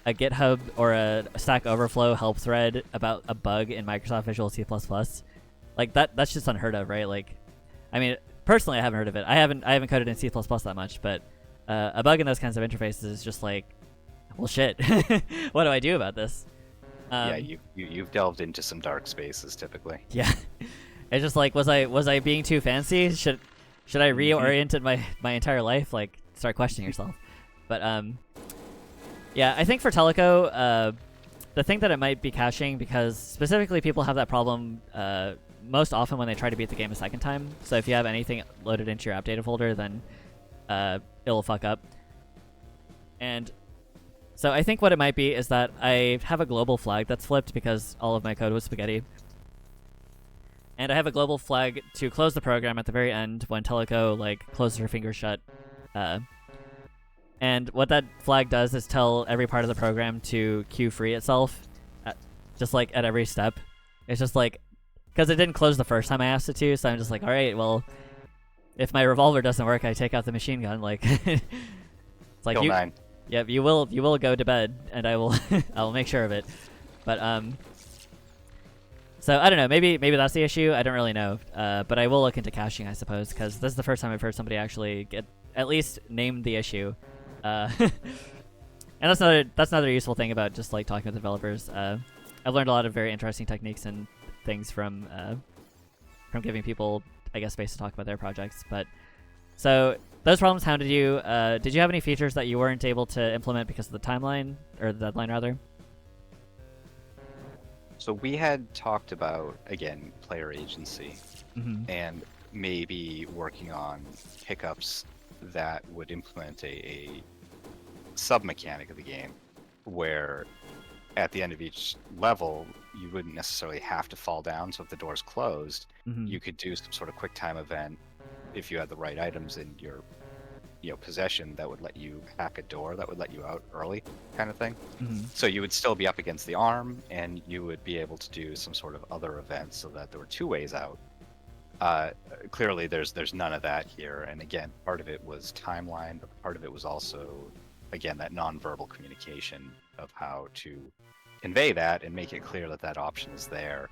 a GitHub or a Stack Overflow help thread about a bug in Microsoft Visual C++. Like that's just unheard of, right? Like, I mean, personally, I haven't heard of it. I haven't coded in C++ that much, but a bug in those kinds of interfaces is just like, well, shit. What do I do about this? Yeah, you've delved into some dark spaces typically. Yeah, it's just like, was I being too fancy? Should I reorient my entire life? Like, start questioning yourself. But yeah, I think for Teleco, the thing that it might be caching, because specifically people have that problem most often when they try to beat the game a second time. So if you have anything loaded into your app data folder, then it'll fuck up. And so I think what it might be is that I have a global flag that's flipped because all of my code was spaghetti. And I have a global flag to close the program at the very end when Teleco like closes her fingers shut. And what that flag does is tell every part of the program to queue free itself, just like at every step. It's just like, because it didn't close the first time I asked it to, so I'm just like, all right, well, if my revolver doesn't work, I take out the machine gun. Like, it's like Kill 9. Yep, you will go to bed, and I will I will make sure of it. But so I don't know, maybe that's the issue. I don't really know, but I will look into caching, I suppose, because this is the first time I've heard somebody actually at least name the issue. And that's another useful thing about just like talking with developers. I've learned a lot of very interesting techniques and things from giving people, I guess, space to talk about their projects. But so those problems hounded you. Did you have any features that you weren't able to implement because of the timeline, or the deadline rather? So we had talked about, again, player agency Mm-hmm. and maybe working on pickups that would implement a sub mechanic of the game where at the end of each level you wouldn't necessarily have to fall down. So if the door's closed, Mm-hmm. you could do some sort of quick time event if you had the right items in your possession that would let you hack a door that would let you out early, kind of thing. Mm-hmm. So you would still be up against the arm, and you would be able to do some sort of other events so that there were two ways out. Clearly, there's none of that here, and again, part of it was timeline, but part of it was also, again, that nonverbal communication of how to convey that and make it clear that that option is there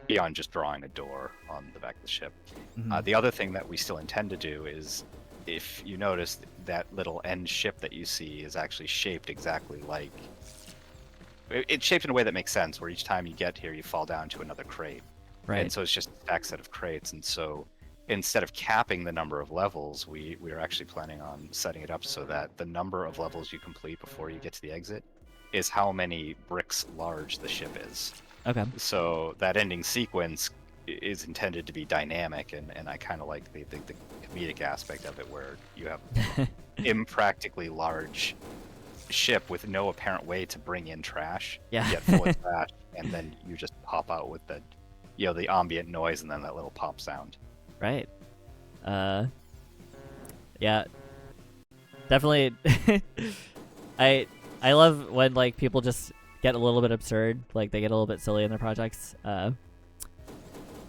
beyond just drawing a door on the back of the ship. Mm-hmm. The other thing that we still intend to do is, if you notice, that little end ship that you see is actually shaped exactly like... It's shaped in a way that makes sense, where each time you get here, you fall down to another crate. Right. And so it's just a stacked set of crates. And so instead of capping the number of levels, we are actually planning on setting it up so that the number of levels you complete before you get to the exit is how many bricks large the ship is. Okay. So that ending sequence is intended to be dynamic, and I kind of like the comedic aspect of it, where you have impractically large ship with no apparent way to bring in trash, Yeah. yet full of trash, and then you just pop out with the the ambient noise and then that little pop sound. Right. Yeah. Definitely. I love when like people just get a little bit absurd, like they get a little bit silly in their projects. I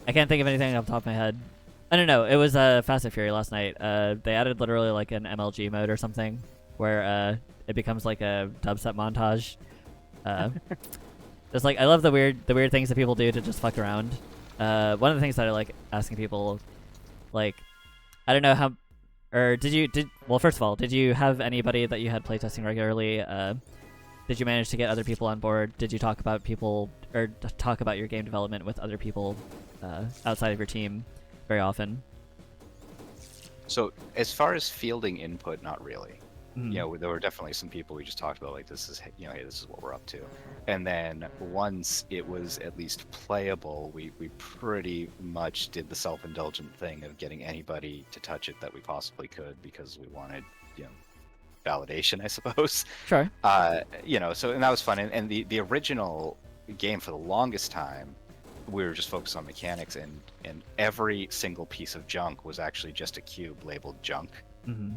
can't think of anything off the top of my head. I don't know. It was Fast and Fury last night. They added literally like an MLG mode or something, where it becomes like a dubstep montage. Just like, I love the weird things that people do to just fuck around. One of the things that I like asking people, like, I don't know how, or well, first of all, did you have anybody that you had playtesting regularly? Did you manage to get other people on board? Did you talk about talk about your game development with other people outside of your team very often? So as far as fielding input, not really. Mm-hmm. There were definitely some people we just talked about, like, this is, hey, this is what we're up to. And then once it was at least playable, we pretty much did the self-indulgent thing of getting anybody to touch it that we possibly could, because we wanted, validation, I suppose. Sure. So, and that was fun. And the original game, for the longest time, we were just focused on mechanics, and every single piece of junk was actually just a cube labeled junk. Mm-hmm.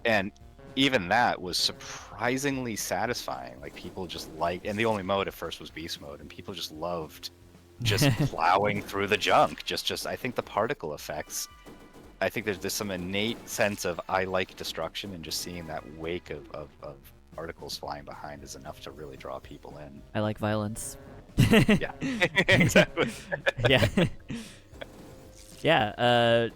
And even that was surprisingly satisfying. Like, people just and the only mode at first was beast mode, and people just loved just plowing through the junk. Just I think the particle effects, I think there's some innate sense of, I like destruction, and just seeing that wake of particles flying behind is enough to really draw people in. I like violence. Yeah, exactly. Yeah. Yeah.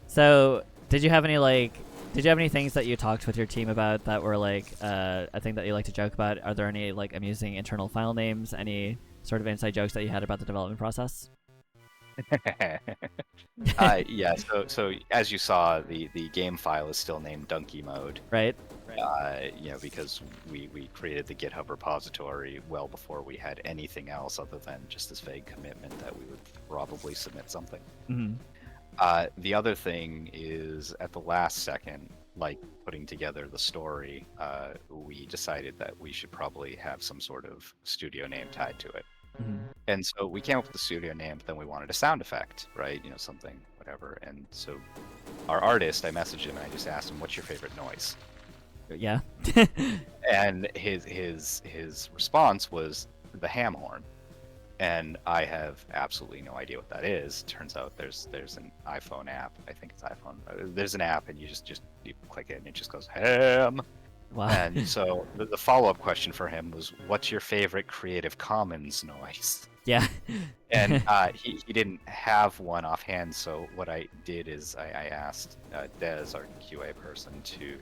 So did you have any things that you talked with your team about that were like a thing that you like to joke about? Are there any like amusing internal file names? Any sort of inside jokes that you had about the development process? Yeah. So as you saw, the game file is still named Donkey Mode. Right. Because we created the GitHub repository well before we had anything else other than just this vague commitment that we would probably submit something. Mm-hmm. The other thing is, at the last second, like putting together the story, we decided that we should probably have some sort of studio name tied to it. Mm-hmm. And so we came up with the studio name, but then we wanted a sound effect, right? Something, whatever. And so our artist, I messaged him and I just asked him, "What's your favorite noise?" Yeah. And his response was the ham horn. And I have absolutely no idea what that is. Turns out there's an iPhone app. I think it's iPhone. There's an app, and you just you click it, and it just goes ham. Wow. And so the follow-up question for him was, "What's your favorite Creative Commons noise?" Yeah. And he didn't have one offhand. So what I did is I asked Des, our QA person, to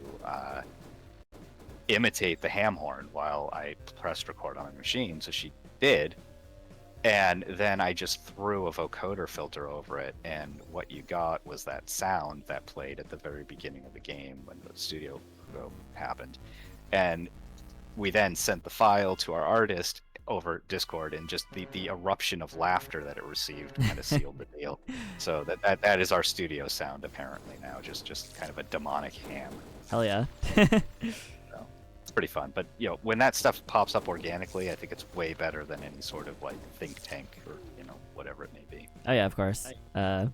imitate the ham horn while I pressed record on my machine. So she did. And then I just threw a vocoder filter over it, and what you got was that sound that played at the very beginning of the game when the studio happened. And we then sent the file to our artist over Discord, and just the eruption of laughter that it received kind of sealed the deal. So that is our studio sound apparently now, just kind of a demonic ham. Hell yeah. So it's pretty fun. But when that stuff pops up organically, I think it's way better than any sort of like think tank or whatever it may be. Oh yeah, of course. I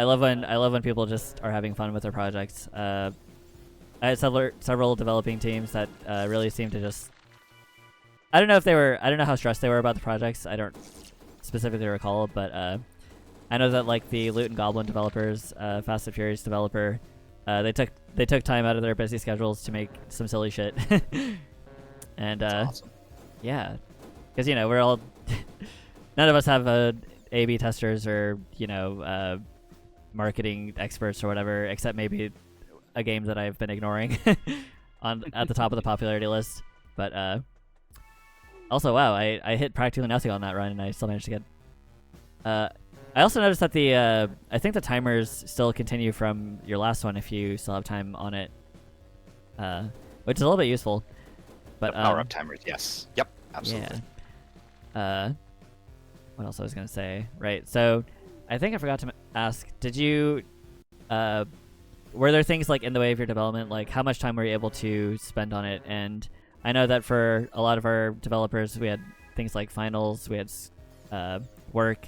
love when people just are having fun with their projects. I had several developing teams that really seemed to just. I don't know how stressed they were about the projects. I don't specifically recall, but I know that like the Loot and Goblin developers, Fast and Furious developer, they took time out of their busy schedules to make some silly shit. And That's awesome. yeah, because we're all none of us have A/B testers or marketing experts or whatever, except maybe a game that I've been ignoring at the top of the popularity list. But also, wow, I hit practically nothing on that run, and I still managed to get. I also noticed that I think the timers still continue from your last one if you still have time on it, which is a little bit useful. But the power up timers, yes, yep, absolutely. Yeah. What else I was gonna say? Right. So, I think I forgot to ask. Did you? Were there things like in the way of your development, like how much time were you able to spend on it? And I know that for a lot of our developers, we had things like finals, we had work,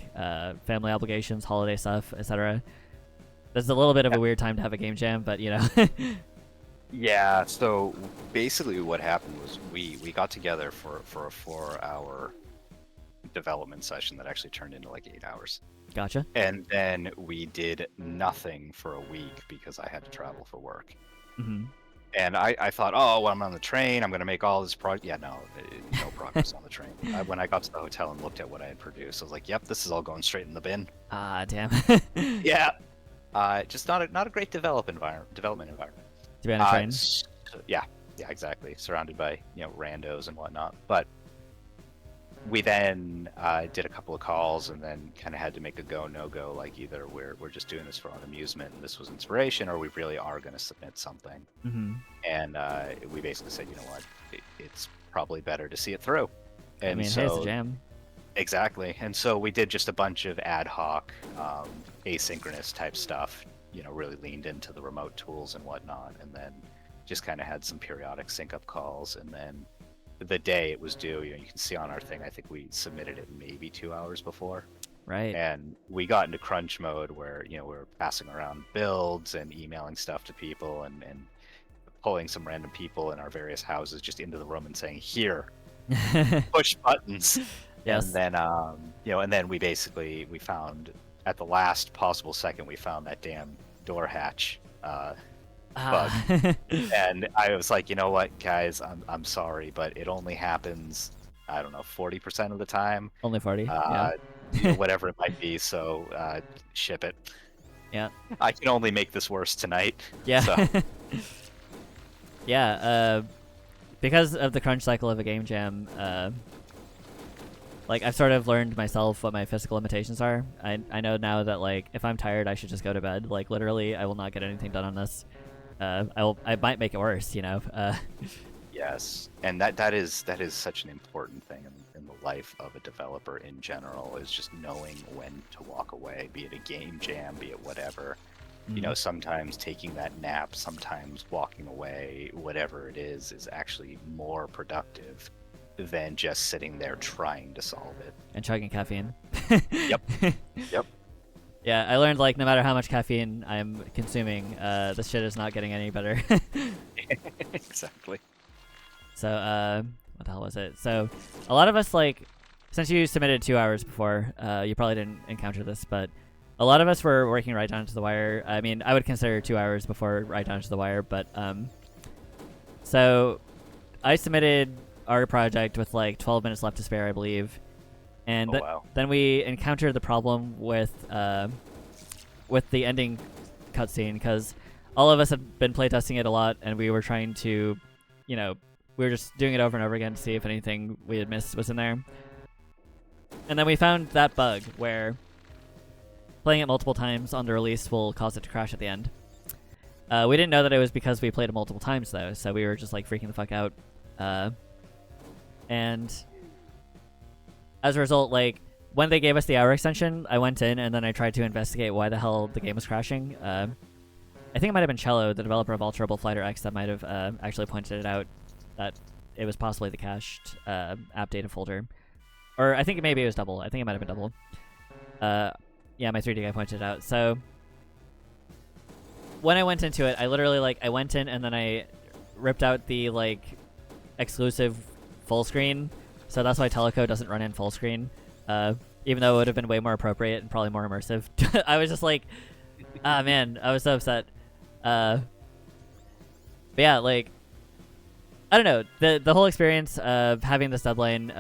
family obligations, holiday stuff, etc. There's a little bit of a weird time to have a game jam, but Yeah, so basically what happened was we got together for a 4-hour development session that actually turned into like 8 hours. Gotcha. And then we did nothing for a week because I had to travel for work. Mm-hmm. And I thought, oh, when I'm on the train, I'm going to make all this progress. Yeah, no progress on the train. When I got to the hotel and looked at what I had produced, I was like, yep, this is all going straight in the bin. Ah, damn. Yeah. Just not a great development environment. To be on a train. Yeah, exactly. Surrounded by randos and whatnot. But we then did a couple of calls and then kind of had to make a go no go. Like either we're just doing this for our amusement and this was inspiration, or we really are going to submit something. Mm-hmm. And we basically said, you know what, it's probably better to see it through. And I mean, so, hey, it's a jam. Exactly. And so we did just a bunch of ad hoc, asynchronous type stuff. Really leaned into the remote tools and whatnot, and then just kind of had some periodic sync up calls. And then the day it was due, you can see on our thing, I think we submitted it maybe 2 hours before. Right. And we got into crunch mode where we're passing around builds and emailing stuff to people and pulling some random people in our various houses just into the room and saying, here, push buttons. Yes. And then and then we found at the last possible second, we found that damn door hatch bug. And I was like, you know what, guys, I'm sorry, but it only happens, I don't know, 40% of the time. Only 40. Whatever it might be. So ship it. Yeah. I can only make this worse tonight. Yeah. So. Yeah. Because of the crunch cycle of a game jam, like I've sort of learned myself what my physical limitations are. I know now that like if I'm tired, I should just go to bed. Like literally, I will not get anything done on this. I might make it worse, Yes, and that is such an important thing in the life of a developer in general, is just knowing when to walk away, be it a game jam, be it whatever. Mm-hmm. Sometimes taking that nap, sometimes walking away, whatever it is actually more productive than just sitting there trying to solve it. And chugging caffeine. Yep. Yeah, I learned like no matter how much caffeine I'm consuming, this shit is not getting any better. Exactly. So, what the hell was it? So, a lot of us, like, since you submitted 2 hours before, you probably didn't encounter this, but a lot of us were working right down to the wire. I mean, I would consider 2 hours before right down to the wire, but, so I submitted our project with like 12 minutes left to spare, I believe. And then we encountered the problem with the ending cutscene, because all of us had been playtesting it a lot, and we were trying to, we were just doing it over and over again to see if anything we had missed was in there. And then we found that bug where playing it multiple times on the release will cause it to crash at the end. We didn't know that it was because we played it multiple times though, so we were just like freaking the fuck out. And as a result, like when they gave us the hour extension, I went in and then I tried to investigate why the hell the game was crashing. I think it might have been Cello, the developer of Ultra Fighter X, that might have actually pointed it out, that it was possibly the cached app data folder. Or I think maybe it was Double. I think it might have been Double. Yeah, my 3D guy pointed it out. So when I went into it, I literally like I went in and then I ripped out the like exclusive full screen. So that's why Teleco doesn't run in full screen. Even though it would have been way more appropriate and probably more immersive. I was just like, ah man, I was so upset. But yeah, like I don't know, the whole experience of having this deadline,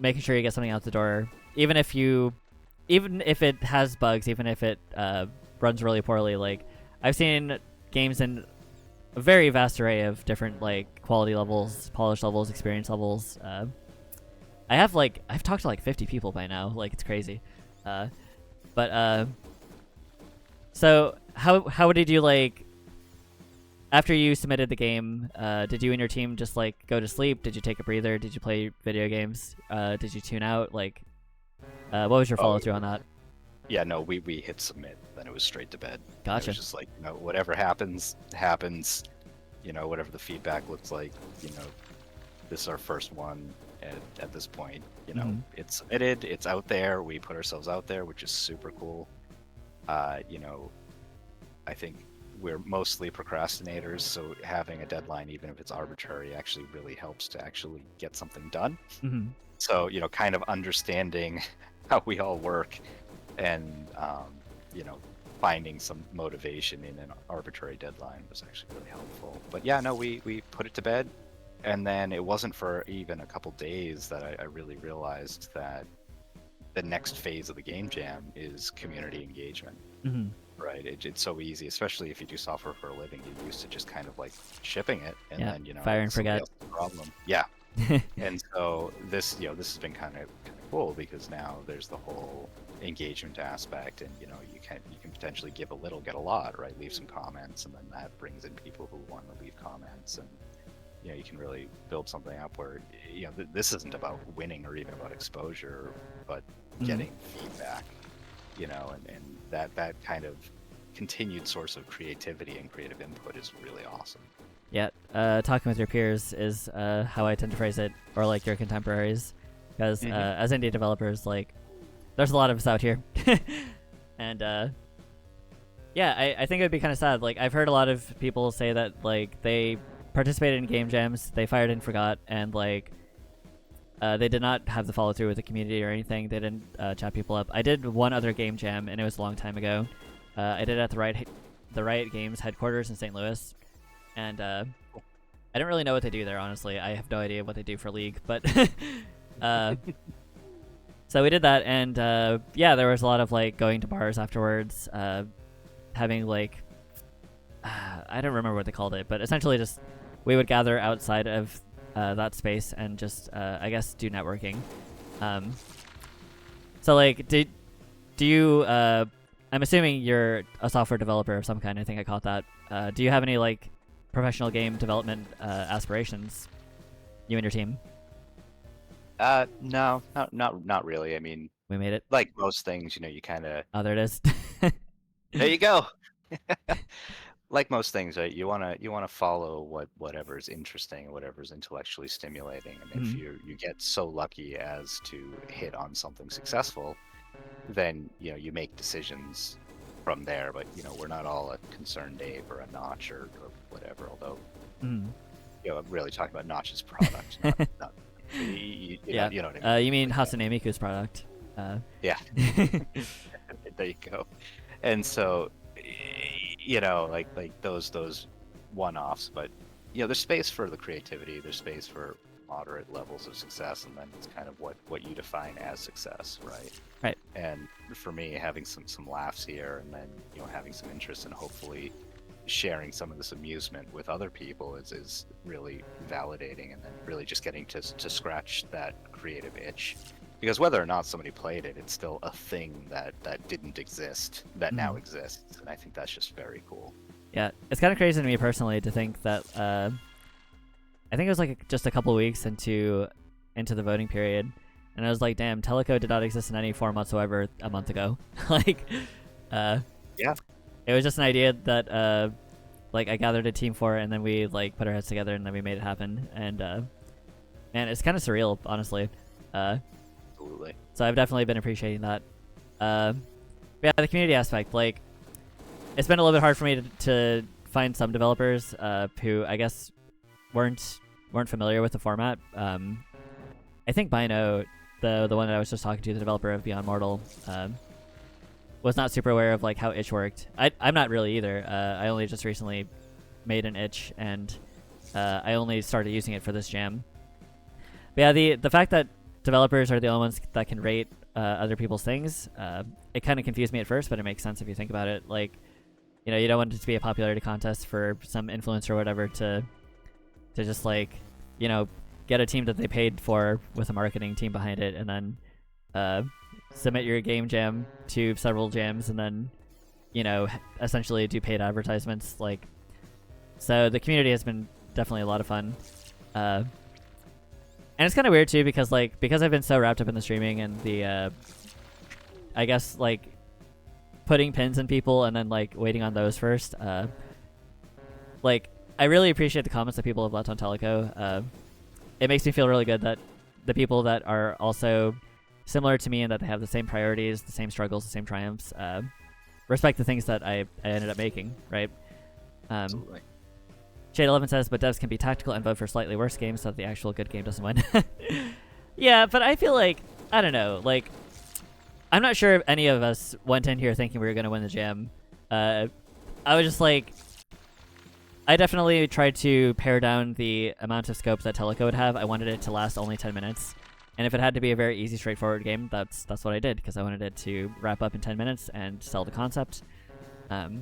making sure you get something out the door, even if it has bugs, even if it runs really poorly. Like I've seen games in a very vast array of different like quality levels, polish levels, experience levels. I've talked to like 50 people by now, like it's crazy. So how did you like? After you submitted the game, did you and your team just like go to sleep? Did you take a breather? Did you play video games? Did you tune out? Like, what was your follow through on that? Yeah, no, we hit submit, then it was straight to bed. Gotcha. It was just like, you know, whatever happens, happens. You know, whatever the feedback looks like, you know, this is our first one at this point. You know, it's submitted, it's out there. We put ourselves out there, which is super cool. You know, I think we're mostly procrastinators, so having a deadline, even if it's arbitrary, actually really helps to actually get something done. So, you know, kind of understanding how we all work and, you know, finding some motivation in an arbitrary deadline was actually really helpful. But yeah, no, we put it to bed, and then it wasn't for even a couple days that I really realized that the next phase of the game jam is community engagement. Right, it's so easy, especially if you do software for a living. You're used to just kind of like shipping it, and then you know, fire and forget. Problem, yeah. And so this, you know, this has been kind of cool because now there's the whole engagement aspect, and you know, you can potentially give a little, get a lot, right? Leave some comments, and then that brings in people who want to leave comments, and you know, you can really build something up where, you know, this isn't about winning or even about exposure, but getting feedback. You know, and that kind of continued source of creativity and creative input is really awesome. Yeah, talking with your peers is how I tend to phrase it, or like your contemporaries, because as indie developers, like there's a lot of us out here, and yeah, I think it would be kind of sad. Like I've heard a lot of people say that like they participated in game jams, they fired and forgot, and like they did not have the follow through with the community or anything. They didn't chat people up. I did one other game jam, and it was a long time ago. I did it at the Riot Games headquarters in St. Louis, and I don't really know what they do there. Honestly, I have no idea what they do for League, but so we did that, and yeah, there was a lot of like going to bars afterwards, having like I don't remember what they called it, but essentially just we would gather outside of that space and just I guess do networking. So like do you I'm assuming you're a software developer of some kind. I think I caught that. Do you have any like professional game development aspirations, you and your team? No, not really. I mean, We made it. like most things, you know, you kind of Oh, there it is. there you go. Like most things, right? You wanna follow whatever's interesting, whatever's intellectually stimulating, and if you get so lucky as to hit on something successful, then you know you make decisions from there. But you know, we're not all a Concerned Dave or a Notch or whatever. Although you know, I'm really talking about Notch's product, not you know what I mean. You mean Hatsune Miku's product? Yeah. There you go. And so, you know, like those one-offs, but you know, there's space for the creativity, there's space for moderate levels of success, and then it's kind of what you define as success, right? Right. And for me, having some laughs here, and then you know, having some interest, and hopefully sharing some of this amusement with other people is really validating, and then really just getting to scratch that creative itch. Because whether or not somebody played it, it's still a thing that didn't exist that now exists, and I think that's just very cool. Yeah, it's kind of crazy to me personally to think that I think it was like just a couple weeks into the voting period, and I was like, damn, Teleco did not exist in any form whatsoever a month ago. Like, Yeah. it was just an idea that like I gathered a team for, and then we like put our heads together, and then we made it happen. And man, it's kind of surreal, honestly. Absolutely. So I've definitely been appreciating that. Yeah, the community aspect, like, it's been a little bit hard for me to find some developers who I guess weren't familiar with the format. I think Bino, the one that I was just talking to, the developer of Beyond Mortal, was not super aware of like how itch worked. I'm not really either. I only just recently made an itch, and I only started using it for this jam. But yeah, the fact that developers are the only ones that can rate other people's things, it kind of confused me at first, but it makes sense if you think about it. Like, you know, you don't want it to be a popularity contest for some influencer or whatever to just like, you know, get a team that they paid for with a marketing team behind it, and then submit your game jam to several jams, and then, you know, essentially do paid advertisements. Like, so the community has been definitely a lot of fun. And it's kind of weird too, because I've been so wrapped up in the streaming and the I guess like putting pins in people and then like waiting on those first. Like, I really appreciate the comments that people have left on Teleco. It makes me feel really good that the people that are also similar to me and that they have the same priorities, the same struggles, the same triumphs, respect the things that I ended up making, right? Absolutely. Shade 11 says, but devs can be tactical and vote for slightly worse games so that the actual good game doesn't win. Yeah, but I feel like, I don't know, like, I'm not sure if any of us went in here thinking we were going to win the jam. I was just like, I definitely tried to pare down the amount of scope that Teleco would have. I wanted it to last only 10 minutes. And if it had to be a very easy, straightforward game, that's what I did, because I wanted it to wrap up in 10 minutes and sell the concept. But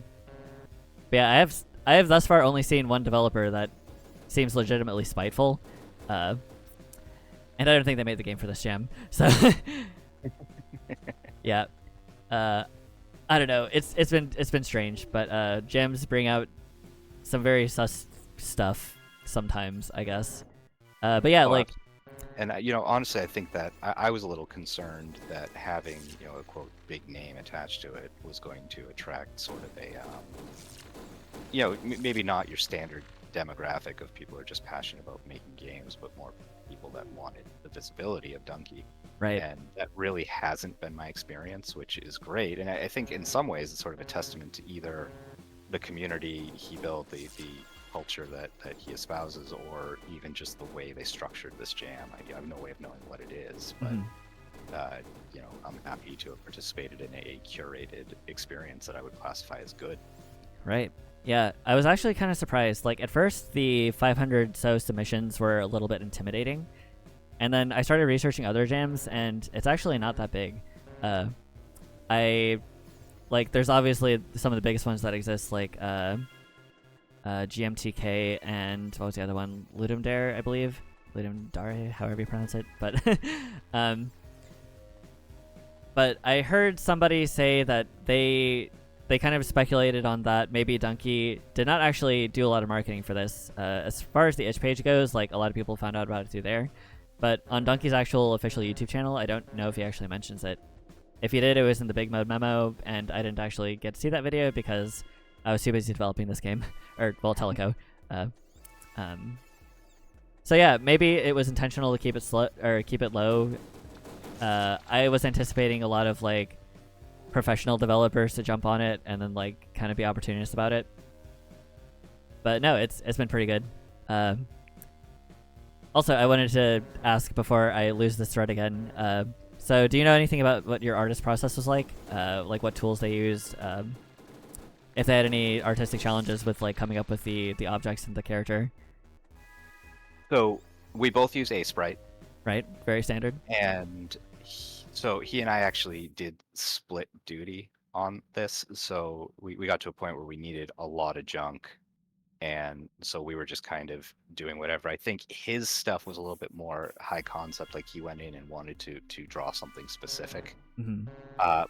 yeah, I have thus far only seen one developer that seems legitimately spiteful. And I don't think they made the game for this jam. So yeah. I don't know. It's been strange, but jams bring out some very sus stuff sometimes, I guess. But yeah, like, and you know, honestly, I think that I was a little concerned that having, you know, a quote big name attached to it was going to attract sort of a you know, maybe not your standard demographic of people who are just passionate about making games, but more people that wanted the visibility of Dunkey. right. And that really hasn't been my experience, which is great. And I think in some ways it's sort of a testament to either the community he built, the culture that he espouses, or even just the way they structured this jam. I have no way of knowing what it is, but you know, I'm happy to have participated in a curated experience that I would classify as good. Right. Yeah, I was actually kind of surprised. Like, at first, the 500 so submissions were a little bit intimidating. And then I started researching other jams, and it's actually not that big. There's obviously some of the biggest ones that exist, like GMTK and what was the other one? Ludumdare, I believe. Ludumdare, however you pronounce it. But I heard somebody say that they kind of speculated on that maybe Dunkey did not actually do a lot of marketing for this. As far as the itch page goes, like, a lot of people found out about it through there. But on Dunkey's actual official YouTube channel, I don't know if he actually mentions it. If he did, it was in the Big Mode memo, and I didn't actually get to see that video because I was too busy developing this game. Or, well, Teleco. So yeah, maybe it was intentional to keep it slow, or keep it low. I was anticipating a lot of, like, professional developers to jump on it and then, like, kind of be opportunist about it. But no, it's been pretty good. Also, I wanted to ask before I lose this thread again. So do you know anything about what your artist process was like? Like, what tools they used? If they had any artistic challenges with, like, coming up with the objects and the character? So we both use Sprite. Right? Very standard. And so he and I actually did split duty on this. So we got to a point where we needed a lot of junk. And so we were just kind of doing whatever. I think his stuff was a little bit more high concept, like he went in and wanted to draw something specific. Hmm.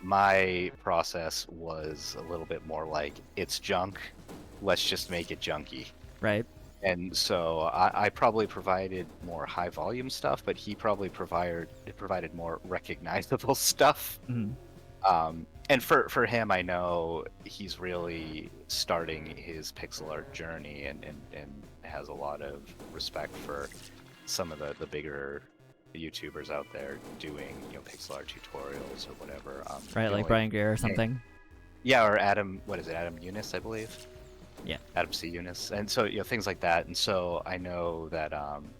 My process was a little bit more like, it's junk, let's just make it junky. Right. And so I probably provided more high volume stuff, but he probably provided more recognizable stuff. Hmm. And for him, I know he's really starting his pixel art journey and has a lot of respect for some of the bigger YouTubers out there doing, pixel art tutorials or whatever. Right, the like only- Brian Greer or something. Yeah, or Adam, what is it, Adam Eunice, I believe? Yeah. Adam C. Eunice. And so, things like that. And so I know that,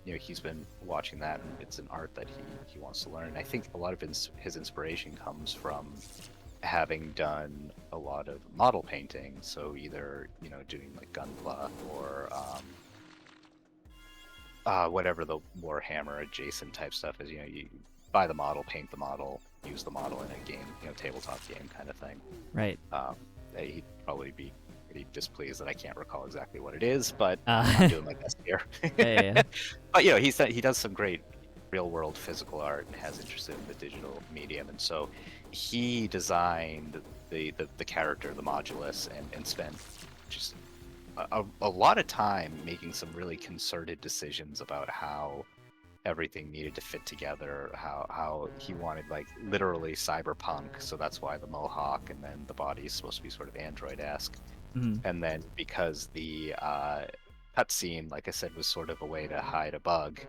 he's been watching that, and it's an art that he wants to learn. And I think a lot of his inspiration comes from having done a lot of model painting. So either, doing like Gunpla or whatever the Warhammer adjacent type stuff is. You buy the model, paint the model, use the model in a game, tabletop game kind of thing. Right. He'd probably be pretty displeased that I can't recall exactly what it is, but Uh, I'm doing my best here. yeah. But he does some great real world physical art and has interest in the digital medium, and so he designed the character, the modulus, and spent just a lot of time making some really concerted decisions about how everything needed to fit together, how he wanted, like, literally cyberpunk, so that's why the mohawk, and then the body is supposed to be sort of android-esque. Mhm. And then because the cutscene, like I said, was sort of a way to hide a bug,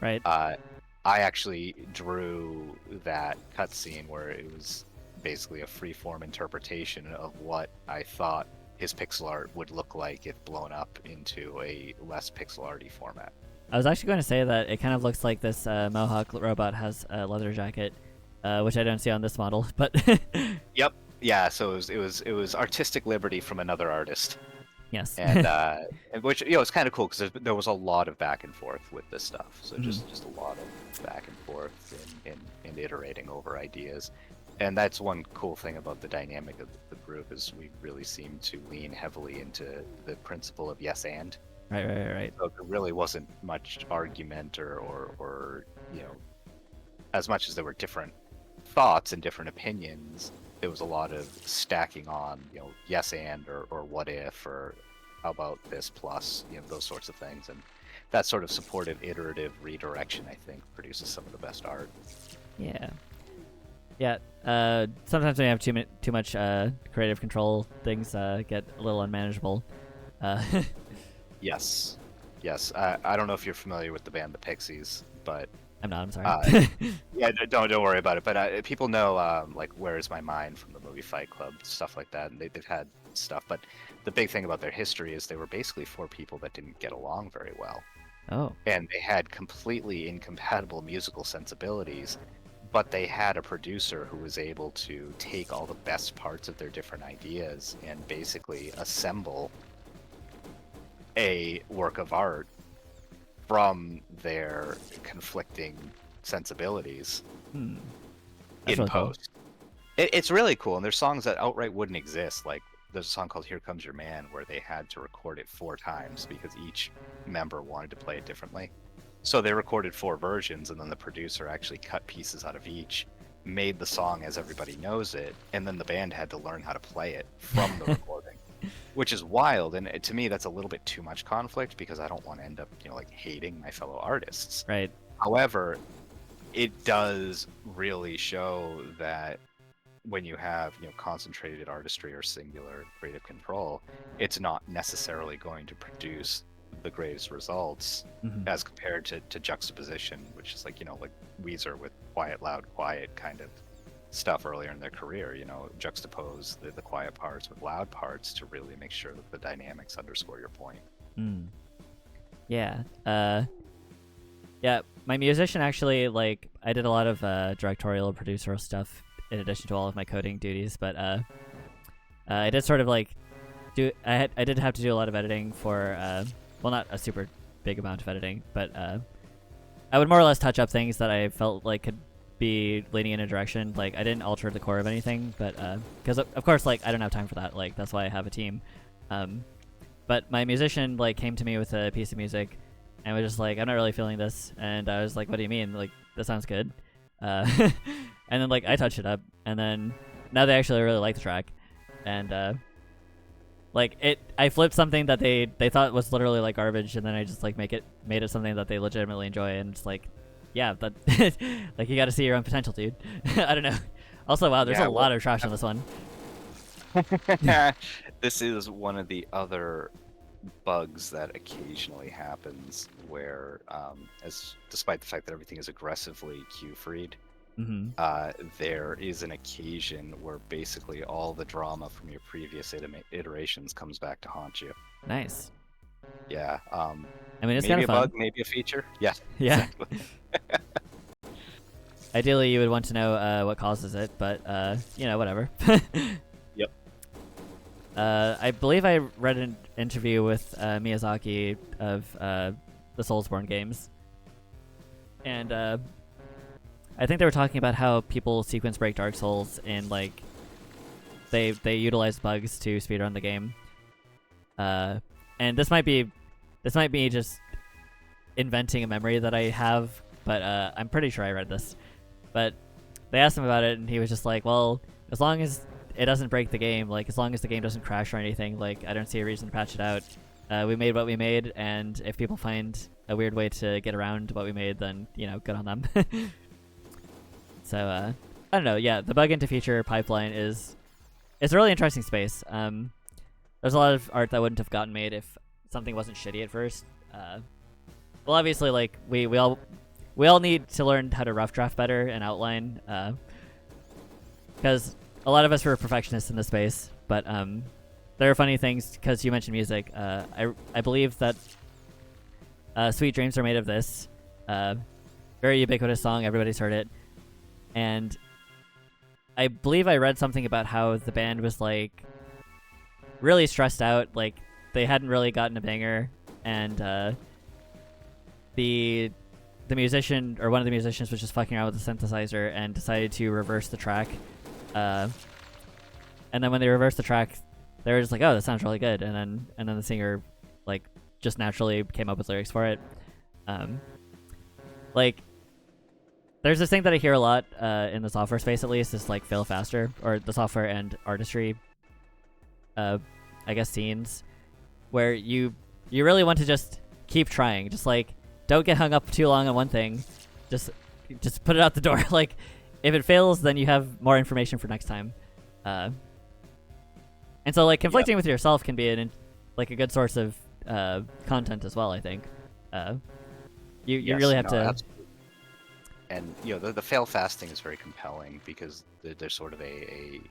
Right. I actually drew that cutscene where it was basically a free-form interpretation of what I thought his pixel art would look like if blown up into a less pixel arty format. I was actually going to say that it kind of looks like this Mohawk robot has a leather jacket, which I don't see on this model, but Yep. Yeah. So it was artistic liberty from another artist, yes. and which it's kind of cool because there was a lot of back and forth with this stuff. So Mhm. just a lot of back and forth and iterating over ideas. And that's one cool thing about the dynamic of the group is we really seem to lean heavily into the principle of yes and. Right. So there really wasn't much argument or as much as there were different thoughts and different opinions, there was a lot of stacking on, yes and or what if or how about this plus, those sorts of things. And that sort of supportive, iterative redirection, I think, produces some of the best art. Yeah. Yeah. Sometimes when you have too much creative control, things get a little unmanageable. Yes. I don't know if you're familiar with the band The Pixies, but I'm not. I'm sorry. yeah, don't worry about it. But people know like Where Is My Mind from the movie Fight Club, stuff like that, and they've had stuff. But the big thing about their history is they were basically four people that didn't get along very well, Oh. and they had completely incompatible musical sensibilities. But they had a producer who was able to take all the best parts of their different ideas and basically assemble a work of art from their conflicting sensibilities Hmm. in That's really cool. post. It's really cool, and there's songs that outright wouldn't exist. Like there's a song called "Here Comes Your Man" where they had to record it 4 times because each member wanted to play it differently. So they recorded 4 versions, and then the producer actually cut pieces out of each, made the song as everybody knows it, and then the band had to learn how to play it from the recording. Which is wild, and to me that's a little bit too much conflict because I don't want to end up, like hating my fellow artists. Right. However, it does really show that when you have, concentrated artistry or singular creative control, it's not necessarily going to produce the greatest results Mhm. as compared to juxtaposition, which is like Weezer with quiet, loud, quiet kind of stuff earlier in their career, juxtapose the quiet parts with loud parts to really make sure that the dynamics underscore your point. Mm. Yeah. Yeah. My musician actually, like, I did a lot of directorial producer stuff in addition to all of my coding duties, but I did sort of like I did have to do a lot of editing for well, not a super big amount of editing, but I would more or less touch up things that I felt like could be leaning in a direction. Like, I didn't alter the core of anything, but because of course, like, I don't have time for that. Like, that's why I have a team. But my musician like came to me with a piece of music, and was just like, I'm not really feeling this, and I was like, what do you mean? Like, that sounds good. And then like I touched it up, and then now they actually really like the track, and like I flipped something that they thought was literally like garbage, and then I just like made it something that they legitimately enjoy, and it's like, yeah, that like you got to see your own potential, dude. I don't know. Also, wow, there's a lot of trash on this one. This is one of the other bugs that occasionally happens where, as despite the fact that everything is aggressively queue-freed, there is an occasion where basically all the drama from your previous iterations comes back to haunt you. Nice. Yeah. I mean, it's maybe kind of fun. Bug, maybe a feature. Yeah. Yeah. Exactly. Ideally, you would want to know what causes it, but you know, whatever. Yep. I believe I read an interview with Miyazaki of the Soulsborne games, and I think they were talking about how people sequence break Dark Souls, and like they utilize bugs to speedrun the game. And this might be just inventing a memory that I have, but I'm pretty sure I read this. But they asked him about it, and he was just like, well, as long as it doesn't break the game, like as long as the game doesn't crash or anything, like I don't see a reason to patch it out. We made what we made, and if people find a weird way to get around what we made, then, you know, good on them. So, I don't know, yeah, the bug into feature pipeline it's a really interesting space. There's a lot of art that wouldn't have gotten made if something wasn't shitty at first. Well, obviously, like, we all need to learn how to rough draft better and outline, because a lot of us were perfectionists in this space, but there are funny things, because you mentioned music. I believe that Sweet Dreams Are Made of This, very ubiquitous song, everybody's heard it, and I believe I read something about how the band was, like, really stressed out, like, they hadn't really gotten a banger, and the musician, or one of the musicians, was just fucking around with the synthesizer and decided to reverse the track. And then when they reversed the track, they were just like, oh, that sounds really good. And then the singer, like, just naturally came up with lyrics for it. Like, there's this thing that I hear a lot in the software space, at least, is like fail faster, or the software and artistry, I guess, scenes, where you really want to just keep trying. Just like, don't get hung up too long on one thing. Just put it out the door. Like, if it fails, then you have more information for next time. And so, like, conflicting with yourself can be like a good source of content as well, I think. You really have to. Absolutely. And you know, the fail fast thing is very compelling because there's sort of an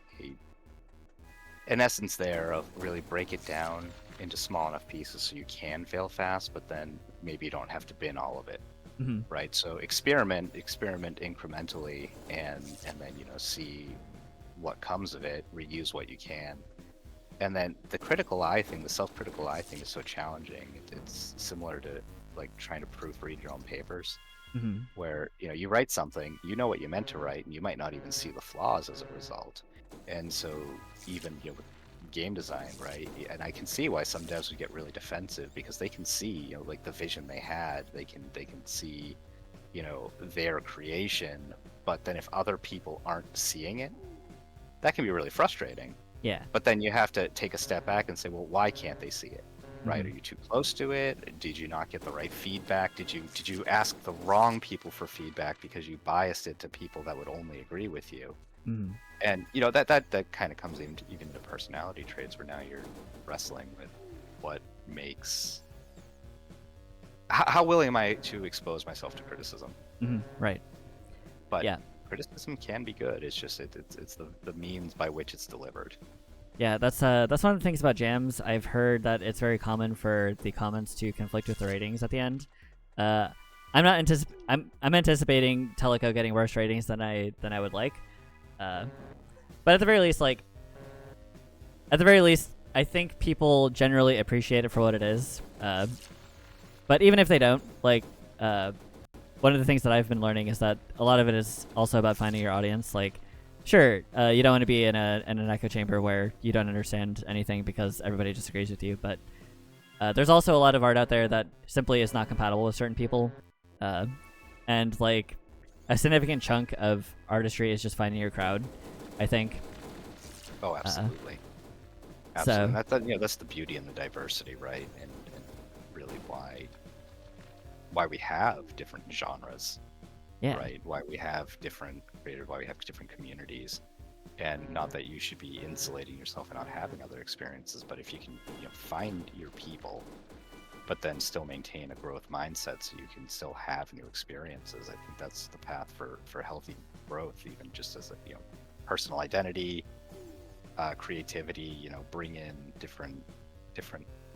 essence there of really break it down into small enough pieces so you can fail fast, but then maybe you don't have to bin all of it. Right? So experiment incrementally, and then, you know, see what comes of it, reuse what you can. And then the critical eye thing, the self-critical eye thing, is so challenging. It's similar to like trying to proofread your own papers, where, you know, you write something, you know what you meant to write, and you might not even see the flaws as a result. And so even, you know, with game design, right? And I can see why some devs would get really defensive, because they can see, you know, like the vision they had, they can see, you know, their creation, but then if other people aren't seeing it, that can be really frustrating. Yeah. But then you have to take a step back and say, well, why can't they see it? Right? Are you too close to it? Did you not get the right feedback? Did you ask the wrong people for feedback because you biased it to people that would only agree with you? And you know, that kind of comes even to personality traits, where now you're wrestling with what makes, how willing am I to expose myself to criticism? Right. But yeah, criticism can be good. It's just it's the means by which it's delivered. Yeah, that's one of the things about jams. I've heard that it's very common for the comments to conflict with the ratings at the end. I'm anticipating Teleco getting worse ratings than I would like. But at the very least, I think people generally appreciate it for what it is. But even if they don't, like, one of the things that I've been learning is that a lot of it is also about finding your audience. Like, sure, you don't want to be in an echo chamber where you don't understand anything because everybody disagrees with you, but there's also a lot of art out there that simply is not compatible with certain people, and like a significant chunk of artistry is just finding your crowd, I think. Oh, absolutely. So- Absolutely. That's the beauty and the diversity, right? And really why we have different genres, Yeah. right? Why we have different creators, why we have different communities. And not that you should be insulating yourself and not having other experiences, but if you can find your people, but then still maintain a growth mindset so you can still have new experiences, I think that's the path for healthy growth, even just as a personal identity, creativity, bring in different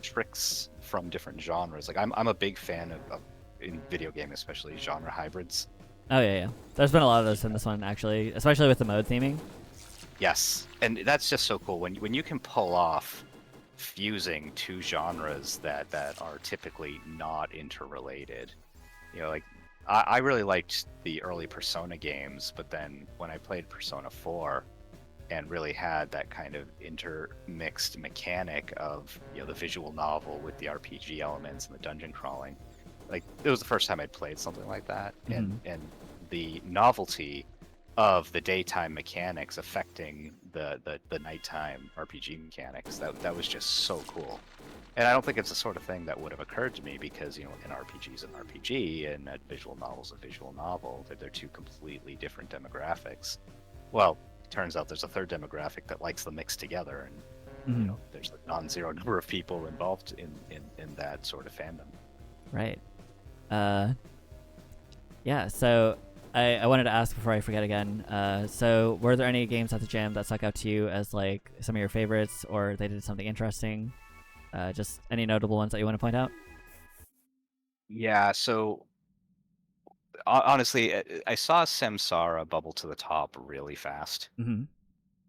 tricks from different genres. Like I'm a big fan of in video game, especially genre hybrids. Oh yeah. There's been a lot of those in this one actually, especially with the mode theming. Yes, and that's just so cool when you can pull off fusing two genres that are typically not interrelated. Like I really liked the early Persona games, but then when I played Persona 4 and really had that kind of intermixed mechanic of the visual novel with the RPG elements and the dungeon crawling, like it was the first time I'd played something like that, and the novelty of the daytime mechanics affecting the nighttime RPG mechanics, that was just so cool. And I don't think it's the sort of thing that would have occurred to me because an RPG is an RPG and a visual novel is a visual novel. They're two completely different demographics. Well, turns out there's a third demographic that likes them mixed together, and there's a non-zero number of people involved in that sort of fandom. Right. Yeah, so I wanted to ask before I forget again, so were there any games at the jam that stuck out to you as like some of your favorites, or they did something interesting? Just any notable ones that you want to point out? Yeah, so honestly, I saw Samsara bubble to the top really fast. Mm-hmm.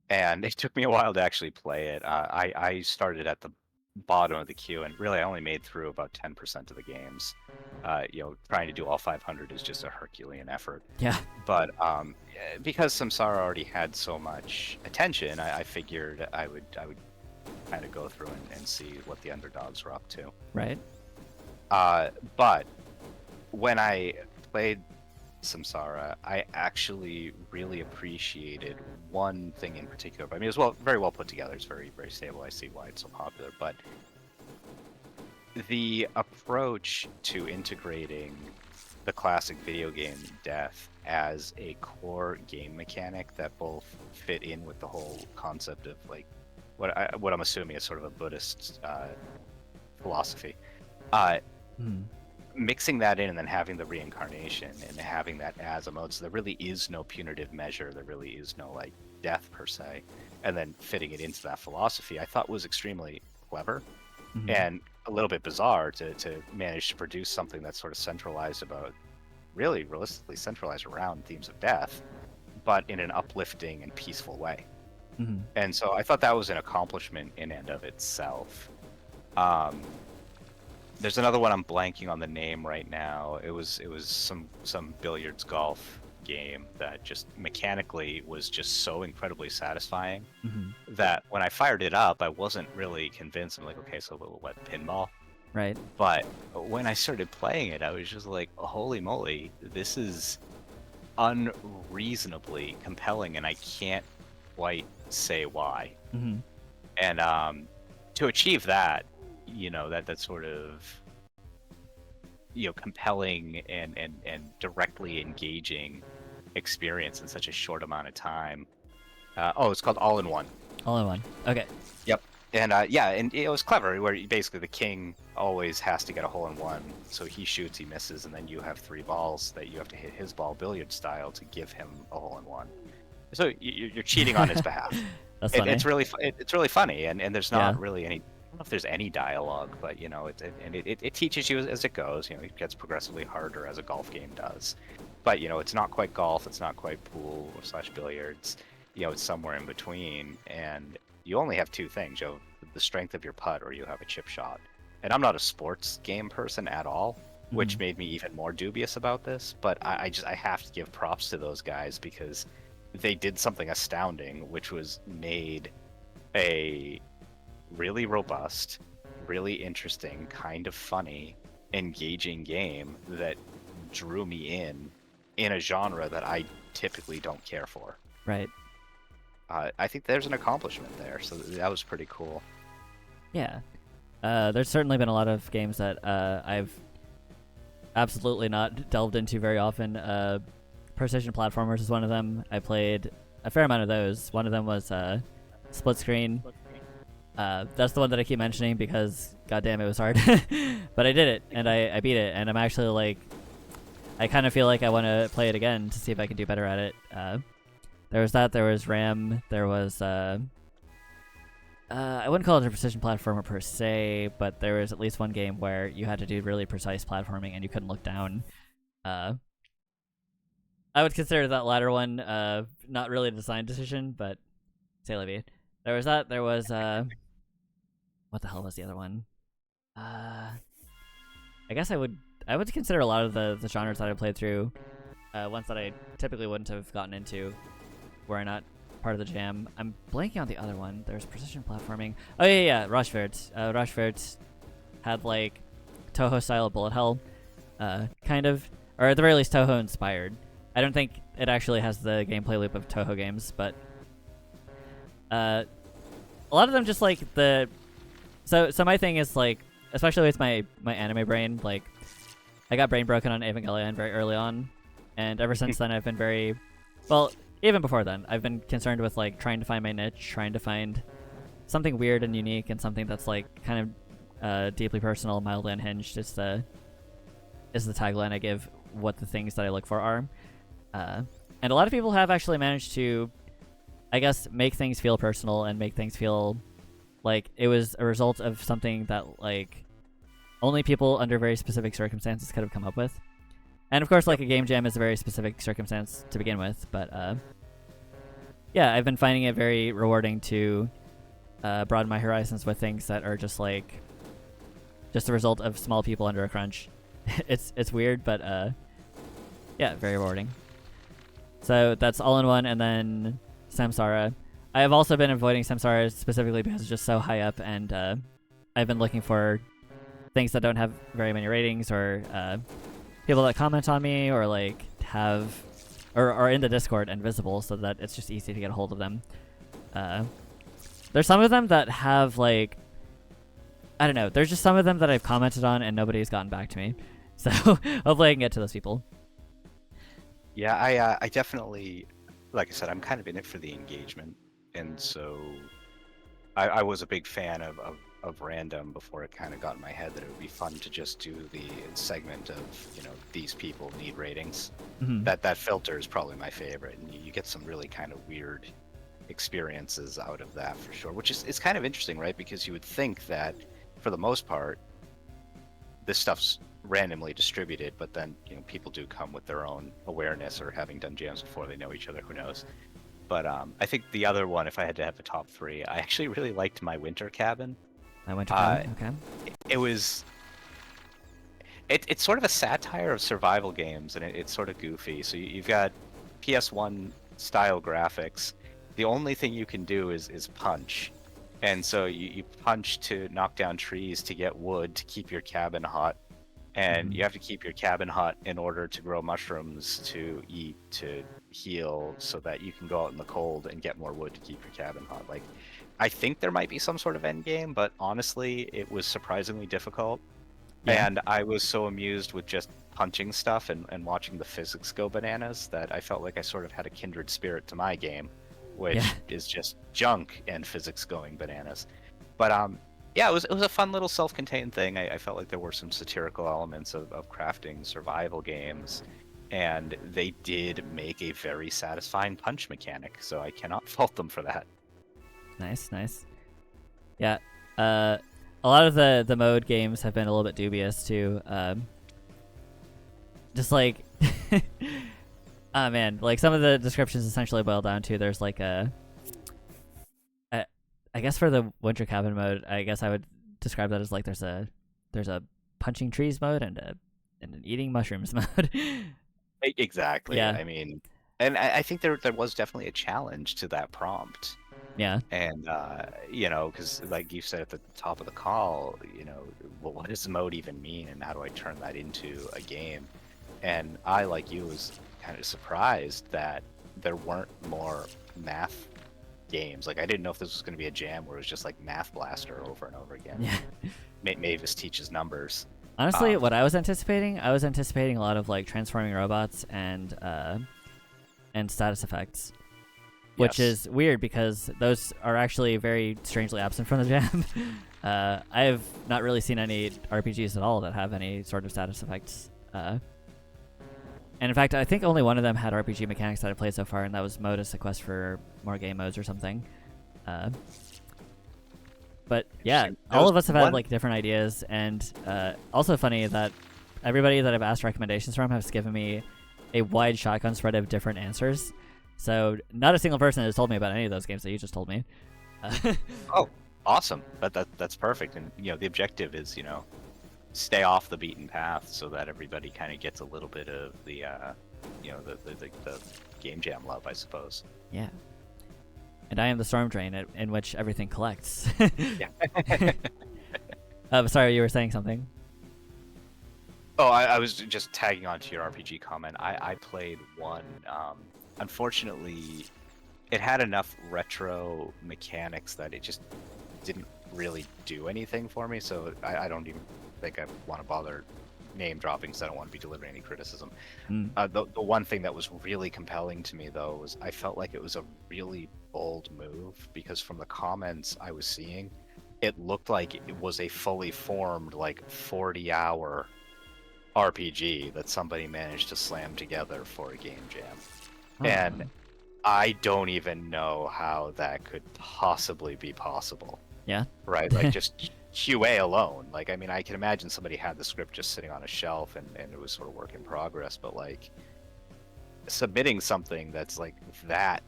And it took me a while to actually play it. I started at the bottom of the queue, and really I only made through about 10% of the games. Trying to do all 500 is just a Herculean effort. Yeah. But because Samsara already had so much attention, I figured I would kind of go through and see what the underdogs were up to. Right. But when I played Samsara, I actually really appreciated one thing in particular. I mean, it was very well put together. It's very, very stable. I see why it's so popular. But the approach to integrating the classic video game death as a core game mechanic that both fit in with the whole concept of like what I'm assuming is sort of a Buddhist philosophy. Mixing that in and then having the reincarnation and having that as a mode, so there really is no punitive measure, there really is no like death per se, and then fitting it into that philosophy, I thought was extremely clever and a little bit bizarre to manage to produce something that's sort of centralized about, really realistically centralized around themes of death, but in an uplifting and peaceful way. And so I thought that was an accomplishment in and of itself. There's another one I'm blanking on the name right now. It was some billiards golf game that just mechanically was just so incredibly satisfying that when I fired it up, I wasn't really convinced. I'm like, okay, so what, pinball? Right. But when I started playing it, I was just like, holy moly, this is unreasonably compelling, and I can't quite say why. And to achieve that, that sort of compelling and directly engaging experience in such a short amount of time. It's called All in One. All in one. Okay. Yep. And and it was clever where basically the king always has to get a hole in one, so he shoots, he misses, and then you have 3 balls that you have to hit his ball billiard style to give him a hole in one. So you're cheating on his behalf. That's funny. It's really funny, and there's not really any. I don't know if there's any dialogue, but it teaches you as it goes. It gets progressively harder as a golf game does. But it's not quite golf, it's not quite pool / billiards. It's somewhere in between, and you only have 2 things. The strength of your putt, or you have a chip shot. And I'm not a sports game person at all, which made me even more dubious about this. But I have to give props to those guys because they did something astounding, which was made a really robust, really interesting, kind of funny, engaging game that drew me in a genre that I typically don't care for. Right. I think there's an accomplishment there, so that was pretty cool. Yeah. There's certainly been a lot of games that I've absolutely not delved into very often. Precision platformers is one of them. I played a fair amount of those. One of them was Split Screen. That's the one that I keep mentioning because, goddamn, it was hard. But I did it, and I beat it, and I'm actually, like, I kind of feel like I want to play it again to see if I can do better at it. There was that, there was RAM, there was, I wouldn't call it a precision platformer per se, but there was at least one game where you had to do really precise platforming and you couldn't look down. I would consider that latter one not really a design decision, but say la vie. There was that, there was, what the hell was the other one? I guess I would consider a lot of the genres that I played through ones that I typically wouldn't have gotten into were I not part of the jam. I'm blanking on the other one. There's precision platforming. Oh yeah, Rushvert. Rushvert had like Toho style bullet hell, kind of, or at the very least Toho inspired. I don't think it actually has the gameplay loop of Toho games, but a lot of them just like the. So my thing is like, especially with my anime brain, like I got brain broken on Evangelion very early on, and ever since then I've been very, well, even before then, I've been concerned with like trying to find my niche, trying to find something weird and unique and something that's like kind of deeply personal, mildly unhinged. Is the tagline I give what the things that I look for are. And a lot of people have actually managed to, I guess, make things feel personal and make things feel like it was a result of something that like only people under very specific circumstances could have come up with. And of course, like a game jam is a very specific circumstance to begin with, but yeah, I've been finding it very rewarding to broaden my horizons with things that are just like just a result of small people under a crunch. It's weird, but yeah, very rewarding. So that's all in one, and then Samsara. I have also been avoiding Samsara specifically because it's just so high up, and I've been looking for things that don't have very many ratings or people that comment on me or like have or are in the Discord and visible so that it's just easy to get a hold of them. There's some of them that have like, I don't know, there's just some of them that I've commented on and nobody's gotten back to me. So hopefully I can get to those people. Yeah, I definitely, like I said, I'm kind of in it for the engagement, and so I was a big fan of random before it kind of got in my head that it would be fun to just do the segment of, you know, these people need ratings. Mm-hmm. That filter is probably my favorite, and you get some really kind of weird experiences out of that for sure, which is kind of interesting, right? Because you would think that for the most part this stuff's randomly distributed, but then, you know, people do come with their own awareness or having done jams before they know each other, who knows. But I think the other one, if I had to have a top three, I actually really liked My Winter Cabin. My Winter Cabin, okay. It was it's sort of a satire of survival games, and it's sort of goofy. So you've got PS1 style graphics. The only thing you can do is punch, and so you punch to knock down trees to get wood to keep your cabin hot, and you have to keep your cabin hot in order to grow mushrooms to eat, to heal, so that you can go out in the cold and get more wood to keep your cabin hot. Like, I think there might be some sort of end game, but honestly it was surprisingly difficult. Yeah. And I was so amused with just punching stuff and watching the physics go bananas that I felt like I sort of had a kindred spirit to my game, which is just junk and physics going bananas. But yeah, it was a fun little self-contained thing. I felt like there were some satirical elements of crafting survival games, and they did make a very satisfying punch mechanic, so I cannot fault them for that. Nice. Yeah, a lot of the mode games have been a little bit dubious too. Just like, oh man, like some of the descriptions essentially boil down to there's like I guess for the Winter Cabin mode, I guess I would describe that as like there's a punching trees mode and a in an eating mushrooms mode. Exactly. Yeah. I mean, and I think there was definitely a challenge to that prompt. Yeah. And because like you said at the top of the call, well, what does mode even mean, and how do I turn that into a game? And I, like you, was kind of surprised that there weren't more math games. Like, I didn't know if this was going to be a jam where it was just like Math Blaster over and over again. Yeah. Mavis teaches numbers. Honestly, what I was anticipating a lot of like transforming robots and status effects, which Yes. is weird because those are actually very strangely absent from the jam. I have not really seen any RPGs at all that have any sort of status effects. And in fact, I think only one of them had RPG mechanics that I played so far, and that was Modus: A Quest for More Game Modes or something. But yeah, all of us have had like different ideas, and also funny that everybody that I've asked recommendations from has given me a wide shotgun spread of different answers. So not a single person has told me about any of those games that you just told me. Oh, awesome! That's perfect. And the objective is stay off the beaten path so that everybody kind of gets a little bit of the the game jam love, I suppose. Yeah. And I am the storm drain in which everything collects. Yeah. Sorry, you were saying something. Oh, I was just tagging on to your RPG comment. I played one. Unfortunately, it had enough retro mechanics that it just didn't really do anything for me. So I don't even think I want to bother name dropping because I don't want to be delivering any criticism. The one thing that was really compelling to me, though, was I felt like it was a really bold move, because from the comments I was seeing, it looked like it was a fully formed, like 40-hour RPG that somebody managed to slam together for a game jam. And I don't even know how that could possibly be possible. Yeah. Right? Like, just QA alone. Like, I mean, I can imagine somebody had the script just sitting on a shelf and it was sort of work in progress, but like submitting something that's like that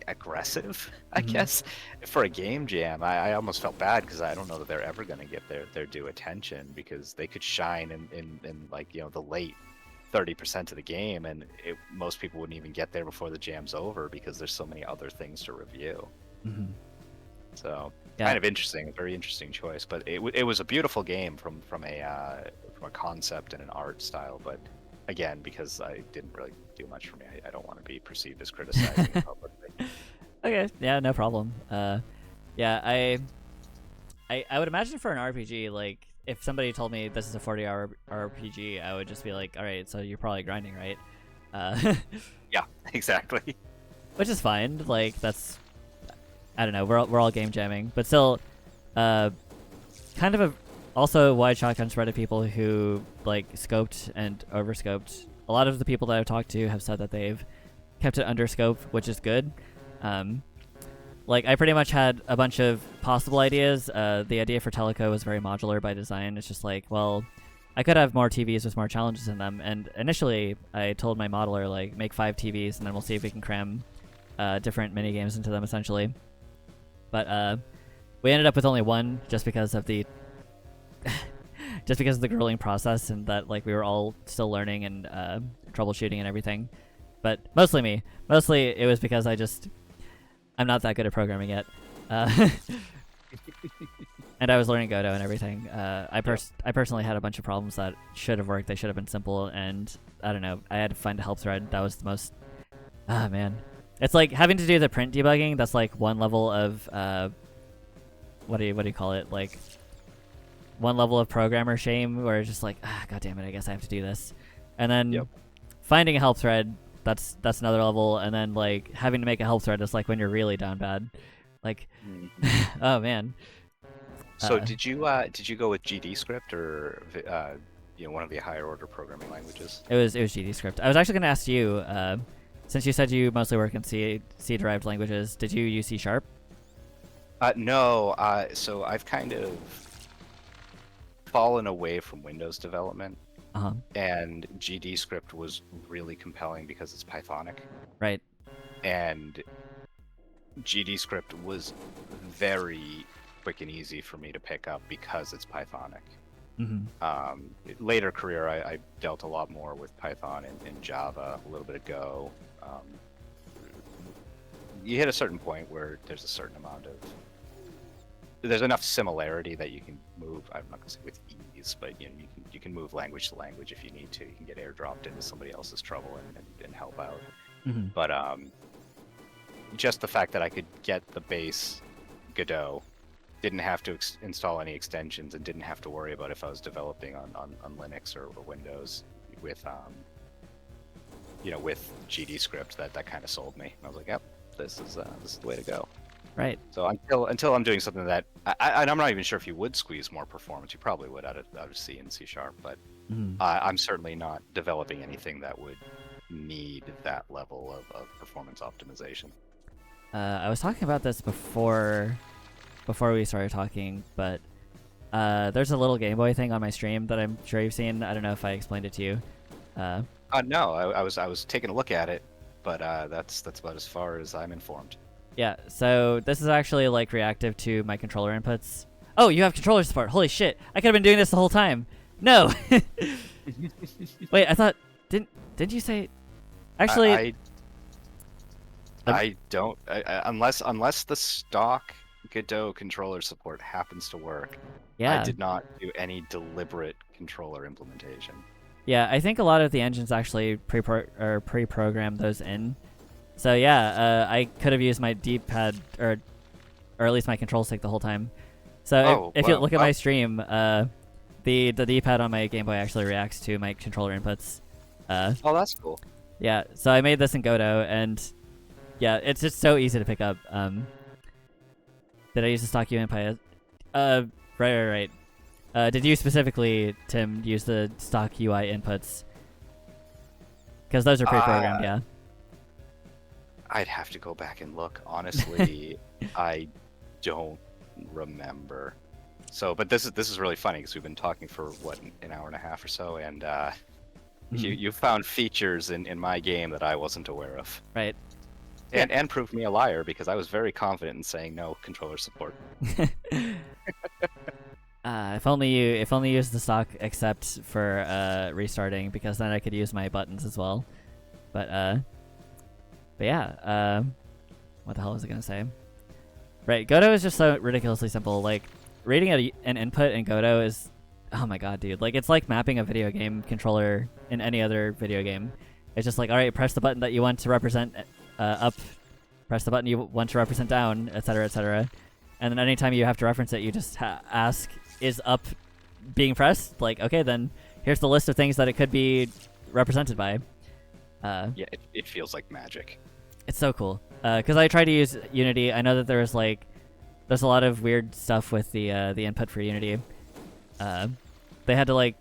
aggressive, I guess, for a game jam, I almost felt bad because I don't know that they're ever going to get their due attention, because they could shine in like, the late 30% of the game, and most people wouldn't even get there before the jam's over because there's so many other things to review. So kind of interesting, very interesting choice. But it was a beautiful game from a concept and an art style. But again, because I didn't really do much for me, I don't want to be perceived as criticizing publicly. Okay, yeah, no problem. Yeah, I would imagine for an RPG, like, if somebody told me this is a 40-hour RPG, I would just be like, all right, so you're probably grinding, right? Yeah, exactly. Which is fine. Like, that's, I don't know, we're all game jamming, but still, kind of also a wide shotgun spread of people who like scoped and overscoped. A lot of the people that I've talked to have said that they've kept it under scope, which is good. Like, I pretty much had a bunch of possible ideas. The idea for Teleco was very modular by design. It's just like, well, I could have more TVs with more challenges in them. And initially, I told my modeler, like, make 5 TVs, and then we'll see if we can cram different mini games into them, essentially. But we ended up with only one, just because of the grueling process, and that like we were all still learning and troubleshooting and everything. But mostly me. Mostly it was because I'm not that good at programming yet. And I was learning Godot and everything. I personally had a bunch of problems that should have worked. They should have been simple, and I don't know. I had to find a help thread. That was the most... Ah, man. It's like having to do the print debugging. That's like one level of... what do you call it? Like, one level of programmer shame, where it's just like, god damn it, I guess I have to do this. And then finding a help thread, that's another level. And then like having to make a help thread is like when you're really down bad. Like, oh man. So did you go with GD script or one of the higher order programming languages? It was GD script. I was actually going to ask you, since you said you mostly work in C derived languages, did you use C#? No. So I've kind of fallen away from Windows development. And GD script was really compelling because it's Pythonic. Right. And GD script was very quick and easy for me to pick up because it's Pythonic. Mm-hmm. Later career, I dealt a lot more with Python and Java, a little bit of Go. You hit a certain point where there's a certain amount of there's enough similarity that you can move. I'm not gonna say with ease, but you can move language to language if you need to. You can get airdropped into somebody else's trouble and help out. Mm-hmm. But just the fact that I could get the base Godot, didn't have to install any extensions, and didn't have to worry about if I was developing on Linux or Windows with with GD script, that kind of sold me. I was like, yep, this is the way to go. Right. So until I'm doing something that I'm not even sure if you would squeeze more performance. You probably would out of C and C#, but Mm-hmm. I'm certainly not developing anything that would need that level of performance optimization. I was talking about this before we started talking, but there's a little Game Boy thing on my stream that I'm sure you've seen. I don't know if I explained it to you. No, I was taking a look at it, but that's about as far as I'm informed. Yeah, so this is actually like reactive to my controller inputs. Oh, you have controller support. Holy shit. I could have been doing this the whole time. No. Wait, I thought didn't you say actually I don't unless the stock Godot controller support happens to work. yeah. I did not do any deliberate controller implementation. Yeah, I think a lot of the engines actually pre-program those in. So yeah, I could have used my D-pad or at least my control stick the whole time. So if you look at my stream, the D-pad on my Game Boy actually reacts to my controller inputs. Oh, that's cool. Yeah, so I made this in Godot, and yeah, it's just so easy to pick up. Did I use the stock UMPI? Right. Did you specifically, Tim, use the stock UI inputs? Because those are pre-programmed, yeah. I'd have to go back and look. Honestly, I don't remember. So, but this is really funny because we've been talking for an hour and a half or so, and you found features in my game that I wasn't aware of. Right. And proved me a liar because I was very confident in saying no controller support. If only you used the stock except for restarting, because then I could use my buttons as well. But yeah, what the hell was I gonna say? Right, Godot is just so ridiculously simple. Like, reading an input in Godot is, oh my god, dude. Like, it's like mapping a video game controller in any other video game. It's just like, all right, press the button that you want to represent up, press the button you want to represent down, etc., etc. And then anytime you have to reference it, you just ask, is up being pressed? Like, okay, then here's the list of things that it could be represented by. Yeah, it feels like magic. It's so cool. Because I tried to use Unity. I know that there's a lot of weird stuff with the input for Unity. They had to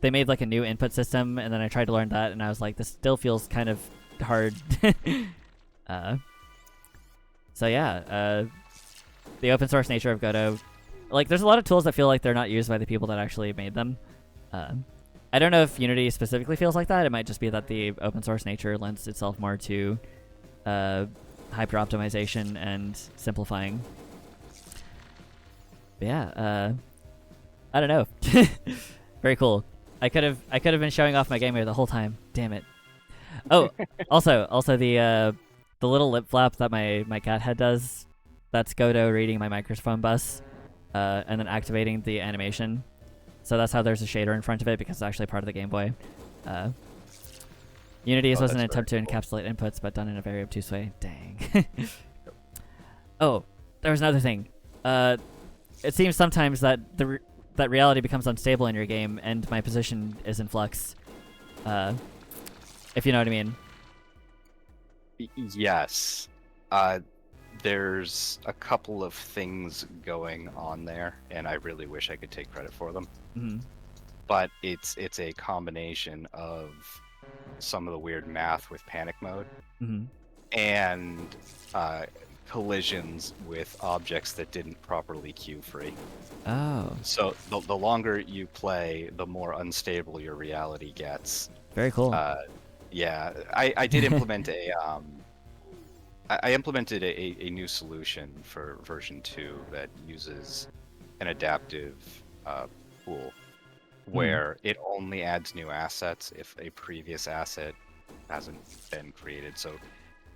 they made like a new input system, and then I tried to learn that, and I was like, this still feels kind of hard. So yeah, the open source nature of Godot, like, there's a lot of tools that feel like they're not used by the people that actually made them. I don't know if Unity specifically feels like that. It might just be that the open source nature lends itself more to hyper optimization and simplifying. But yeah, I don't know. Very cool. I could have been showing off my game here the whole time. Damn it. Oh, also the little lip flap that my cat head does, that's Godot reading my microphone bus, and then activating the animation. So that's how there's a shader in front of it, because it's actually part of the Game Boy. Unity was an attempt to encapsulate inputs, but done in a very obtuse way. Dang. Oh, there was another thing. It seems sometimes that that reality becomes unstable in your game, and my position is in flux. If you know what I mean. Yes. There's a couple of things going on there, and I really wish I could take credit for them. Mm-hmm. But it's a combination of some of the weird math with panic mode, Mm-hmm. and collisions with objects that didn't properly queue free. Oh. So the longer you play, the more unstable your reality gets. Very cool. Yeah, I did implement I implemented a new solution for version 2 that uses an adaptive pool where it only adds new assets if a previous asset hasn't been created. So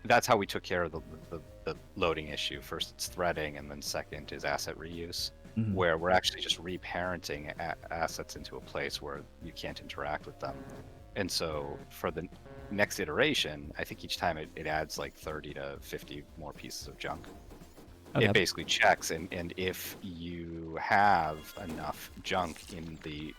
that's how we took care of the loading issue. First, it's threading, and then second is asset reuse, Mhm. where we're actually just reparenting assets into a place where you can't interact with them. And so for the next iteration, I think each time it adds like 30 to 50 more pieces of junk. Okay. It basically checks, and if you have enough junk in the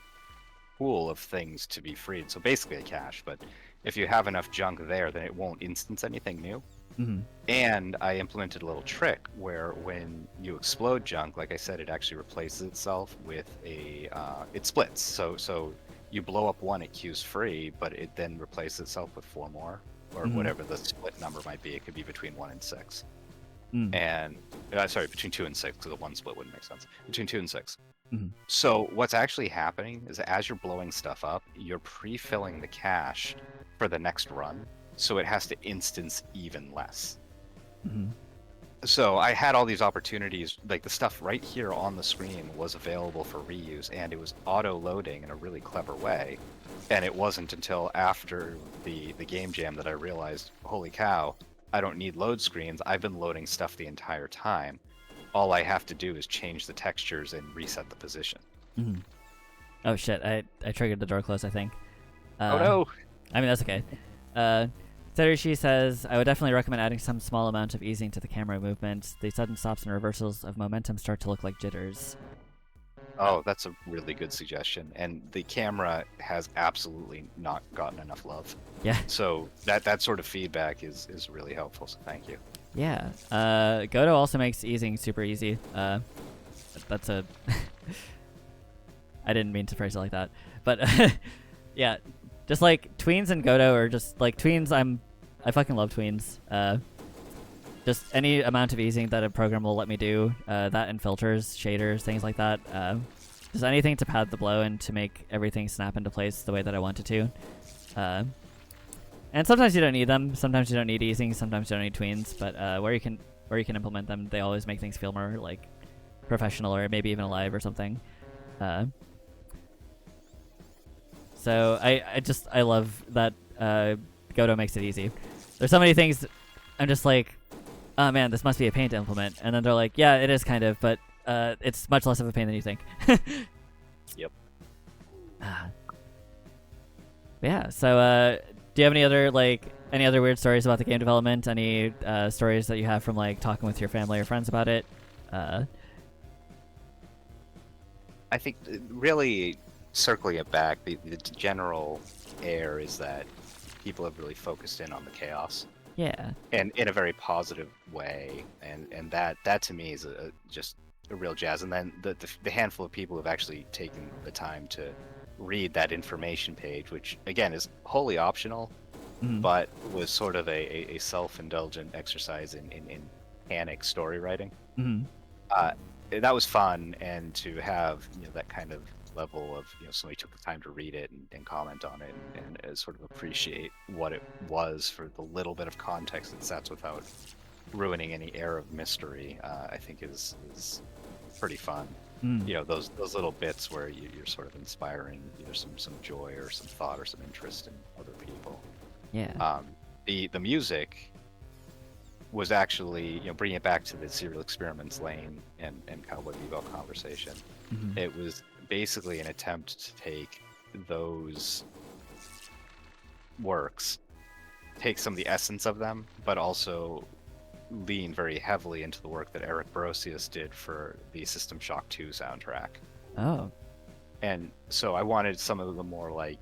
pool of things to be freed, so basically a cache, but if you have enough junk there, then it won't instance anything new. Mhm. And I implemented a little trick where when you explode junk, like I said, it actually replaces itself with it splits. So you blow up one, it queues free, but it then replaces itself with 4 more, or whatever the split number might be. It could be between 1 and 6. And sorry, between 2 and 6, because the one split wouldn't make sense. Between 2 and 6. So what's actually happening is that as you're blowing stuff up, you're pre-filling the cache for the next run, so it has to instance even less. So I had all these opportunities, like the stuff right here on the screen was available for reuse, and it was auto-loading in a really clever way. And it wasn't until after the game jam that I realized, holy cow, I don't need load screens. I've been loading stuff the entire time. All I have to do is change the textures and reset the position. Oh shit! I triggered the door close, I think. Oh no! I mean, that's okay. Terushi says, I would definitely recommend adding some small amount of easing to the camera movement. The sudden stops and reversals of momentum start to look like jitters. Oh, that's a really good suggestion. And the camera has absolutely not gotten enough love. Yeah. So that sort of feedback is really helpful, so thank you. Yeah. Godo also makes easing super easy. That's a... I didn't mean to phrase it like that. But, yeah. Just like tweens and Godo are just like tweens. I fucking love tweens. Just any amount of easing that a program will let me do. That and filters, shaders, things like that. Just anything to pad the blow and to make everything snap into place the way that I want it to. And sometimes you don't need them. Sometimes you don't need easing. Sometimes you don't need tweens. But where you can implement them, they always make things feel more like professional or maybe even alive or something. So I love that Godot makes it easy. There's so many things I'm just like, oh man, this must be a pain to implement. And then they're like, yeah, it is kind of, but it's much less of a pain than you think. Yep. Yeah, so do you have any other weird stories about the game development? Any stories that you have from like talking with your family or friends about it? I think really circling it back, the general air is that people have really focused in on the chaos. Yeah. And in a very positive way, and that to me is just a real jazz. And then the handful of people who've actually taken the time to read that information page, which again is wholly optional, but was sort of a self-indulgent exercise in panic story writing. That was fun, and to have that kind of level of somebody took the time to read it and comment on it and sort of appreciate what it was for the little bit of context it sets without ruining any air of mystery, I think is pretty fun. Those little bits where you're sort of inspiring either some joy or some thought or some interest in other people. Yeah. The music was actually bringing it back to the serial experiments lane and Cowboy Bebop conversation. It was basically an attempt to take those works, take some of the essence of them, but also lean very heavily into the work that Eric Brosius did for the System Shock 2 soundtrack. Oh. And so I wanted some of the more like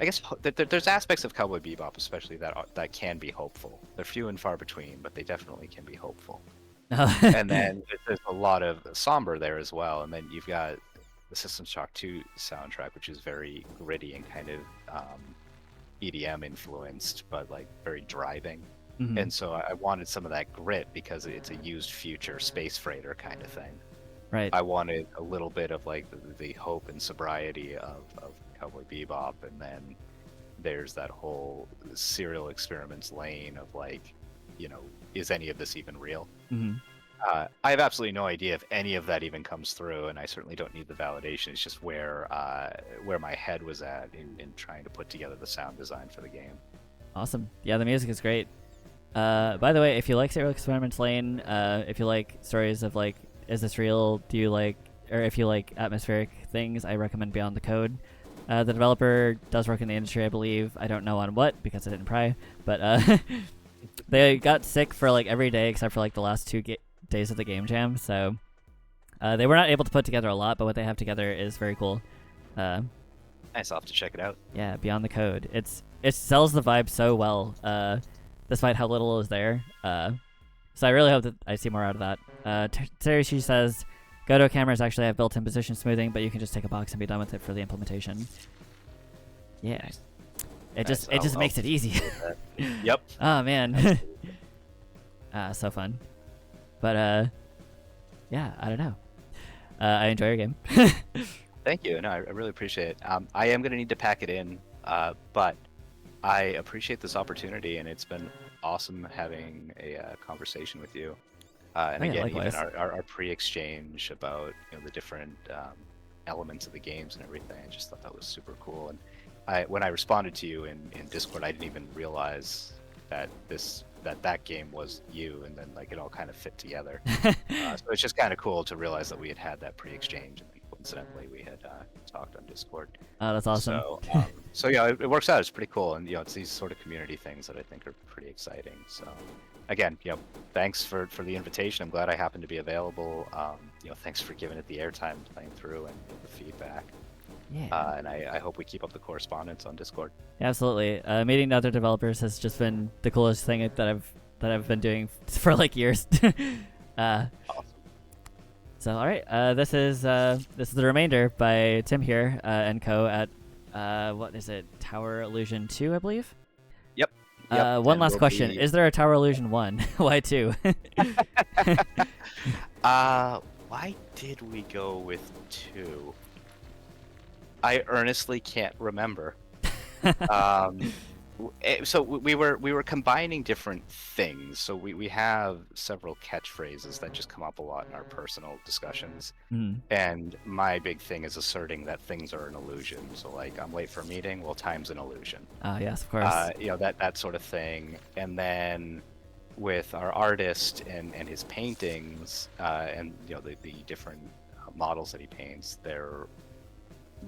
I guess there's aspects of Cowboy Bebop especially that can be hopeful. They're few and far between, but they definitely can be hopeful. And then there's a lot of somber there as well. And then you've got the System Shock 2 soundtrack, which is very gritty and kind of EDM influenced, but like very driving. And so I wanted some of that grit because it's a used future space freighter kind of thing. Right. I wanted a little bit of like the hope and sobriety of Cowboy Bebop, and then there's that whole serial experiments lane of like, is any of this even real? I have absolutely no idea if any of that even comes through, and I certainly don't need the validation. It's just where my head was at in trying to put together the sound design for the game. Awesome. Yeah, the music is great. By the way, if you like Serial Experiment Lane, if you like stories of like, is this real? Do you like, or if you like atmospheric things, I recommend Beyond the Code. The developer does work in the industry, I believe. I don't know on what because I didn't pry, but they got sick for like every day except for like the last 2 days of the game jam. So they were not able to put together a lot, but what they have together is very cool. Nice, I'll have to check it out. Yeah, Beyond the Code. It sells the vibe so well, despite how little is there. So I really hope that I see more out of that. Terushi says, Goto cameras actually have built-in position smoothing, but you can just take a box and be done with it for the implementation. Yeah, it just makes it easy. Yep. Oh man, so fun. But yeah, I don't know. I enjoy your game. Thank you. No, I really appreciate it. I am going to need to pack it in, but I appreciate this opportunity, and it's been awesome having a conversation with you. And Oh, yeah, again, likewise. even our pre-exchange about the different elements of the games and everything, I just thought that was super cool. And when I responded to you in Discord, I didn't even realize that that game was you, and then like it all kind of fit together. So it's just kind of cool to realize that we had that pre-exchange, and then coincidentally we had talked on Discord. Oh, that's awesome. So yeah, it works out. It's pretty cool, and it's these sort of community things that I think are pretty exciting. So again, thanks for the invitation. I'm glad I happened to be available. Thanks for giving it the airtime, playing through, and the feedback. Yeah. And I hope we keep up the correspondence on Discord. Absolutely. Meeting other developers has just been the coolest thing that I've been doing for like years. Awesome. So all right, this is the remainder by Tim here and co at what is it, Tower Illusion 2, I believe. Yep. One last question: Is there a Tower Illusion 1? Why 2? Why did we go with 2? I earnestly can't remember. So we were combining different things. So we have several catchphrases that just come up a lot in our personal discussions. And my big thing is asserting that things are an illusion. So like, I'm late for a meeting. Well, time's an illusion. Yes, of course. That sort of thing. And then with our artist and his paintings, and the different models that he paints, there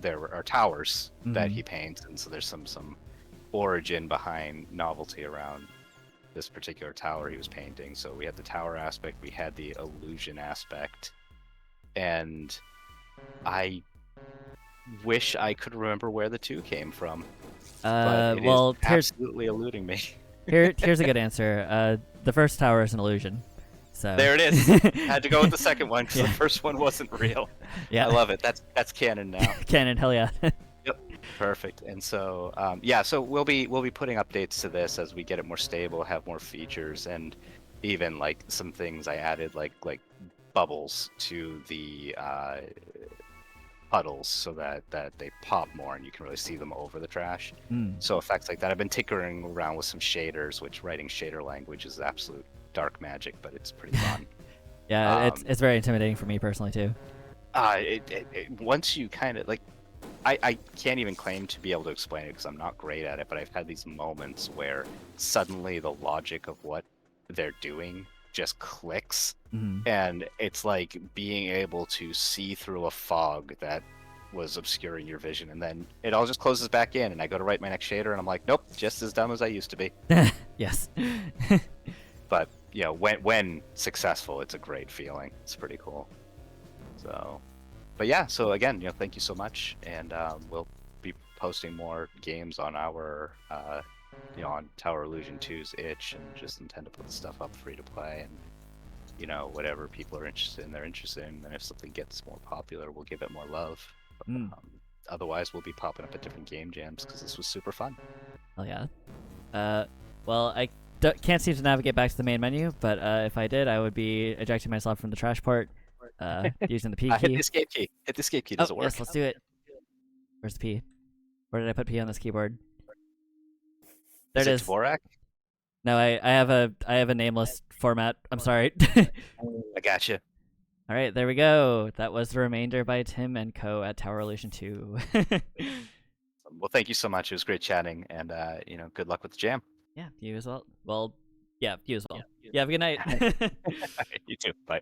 are towers that he paints, and so there's some origin behind novelty around this particular tower he was painting. So we had the tower aspect, we had the illusion aspect, and I wish I could remember where the 2 came from. But it is absolutely eluding me. Here's a good answer. The first tower is an illusion. So there it is. Had to go with the second one because the first one wasn't real. Yeah, I love it. That's canon now. Canon, hell yeah. Yep, perfect. And so so we'll be putting updates to this as we get it more stable, have more features, and even like some things I added like bubbles to the puddles so that they pop more and you can really see them over the trash. So effects like that. I've been tinkering around with some shaders, which writing shader language is absolute dark magic, but it's pretty fun. Yeah, it's very intimidating for me personally too. Once you kind of like, I can't even claim to be able to explain it because I'm not great at it, but I've had these moments where suddenly the logic of what they're doing just clicks, and it's like being able to see through a fog that was obscuring your vision, and then it all just closes back in, and I go to write my next shader, and I'm like, nope, just as dumb as I used to be. Yes. But when successful, it's a great feeling. It's pretty cool. So, but yeah, so again, thank you so much, and we'll be posting more games on our on Tower Illusion 2's itch, and just intend to put the stuff up free to play, and whatever people are interested in, they're interested in. And if something gets more popular, we'll give it more love. Otherwise, we'll be popping up at different game jams because this was super fun. Oh yeah. Well, I can't seem to navigate back to the main menu, but if I did, I would be ejecting myself from the trash port, using the P key. Hit the escape key. Hit the escape key. Does it work? Yes, let's do it. Where's the P? Where did I put P on this keyboard? There it is. Dvorak? No, I have a nameless format. I'm sorry. I gotcha. All right, there we go. That was the remainder by Tim and Co at Tower Illusion 2. Well, thank you so much. It was great chatting, and good luck with the jam. Yeah, you as well. Well, yeah, you as well. Yeah, have a good night. You too. Bye.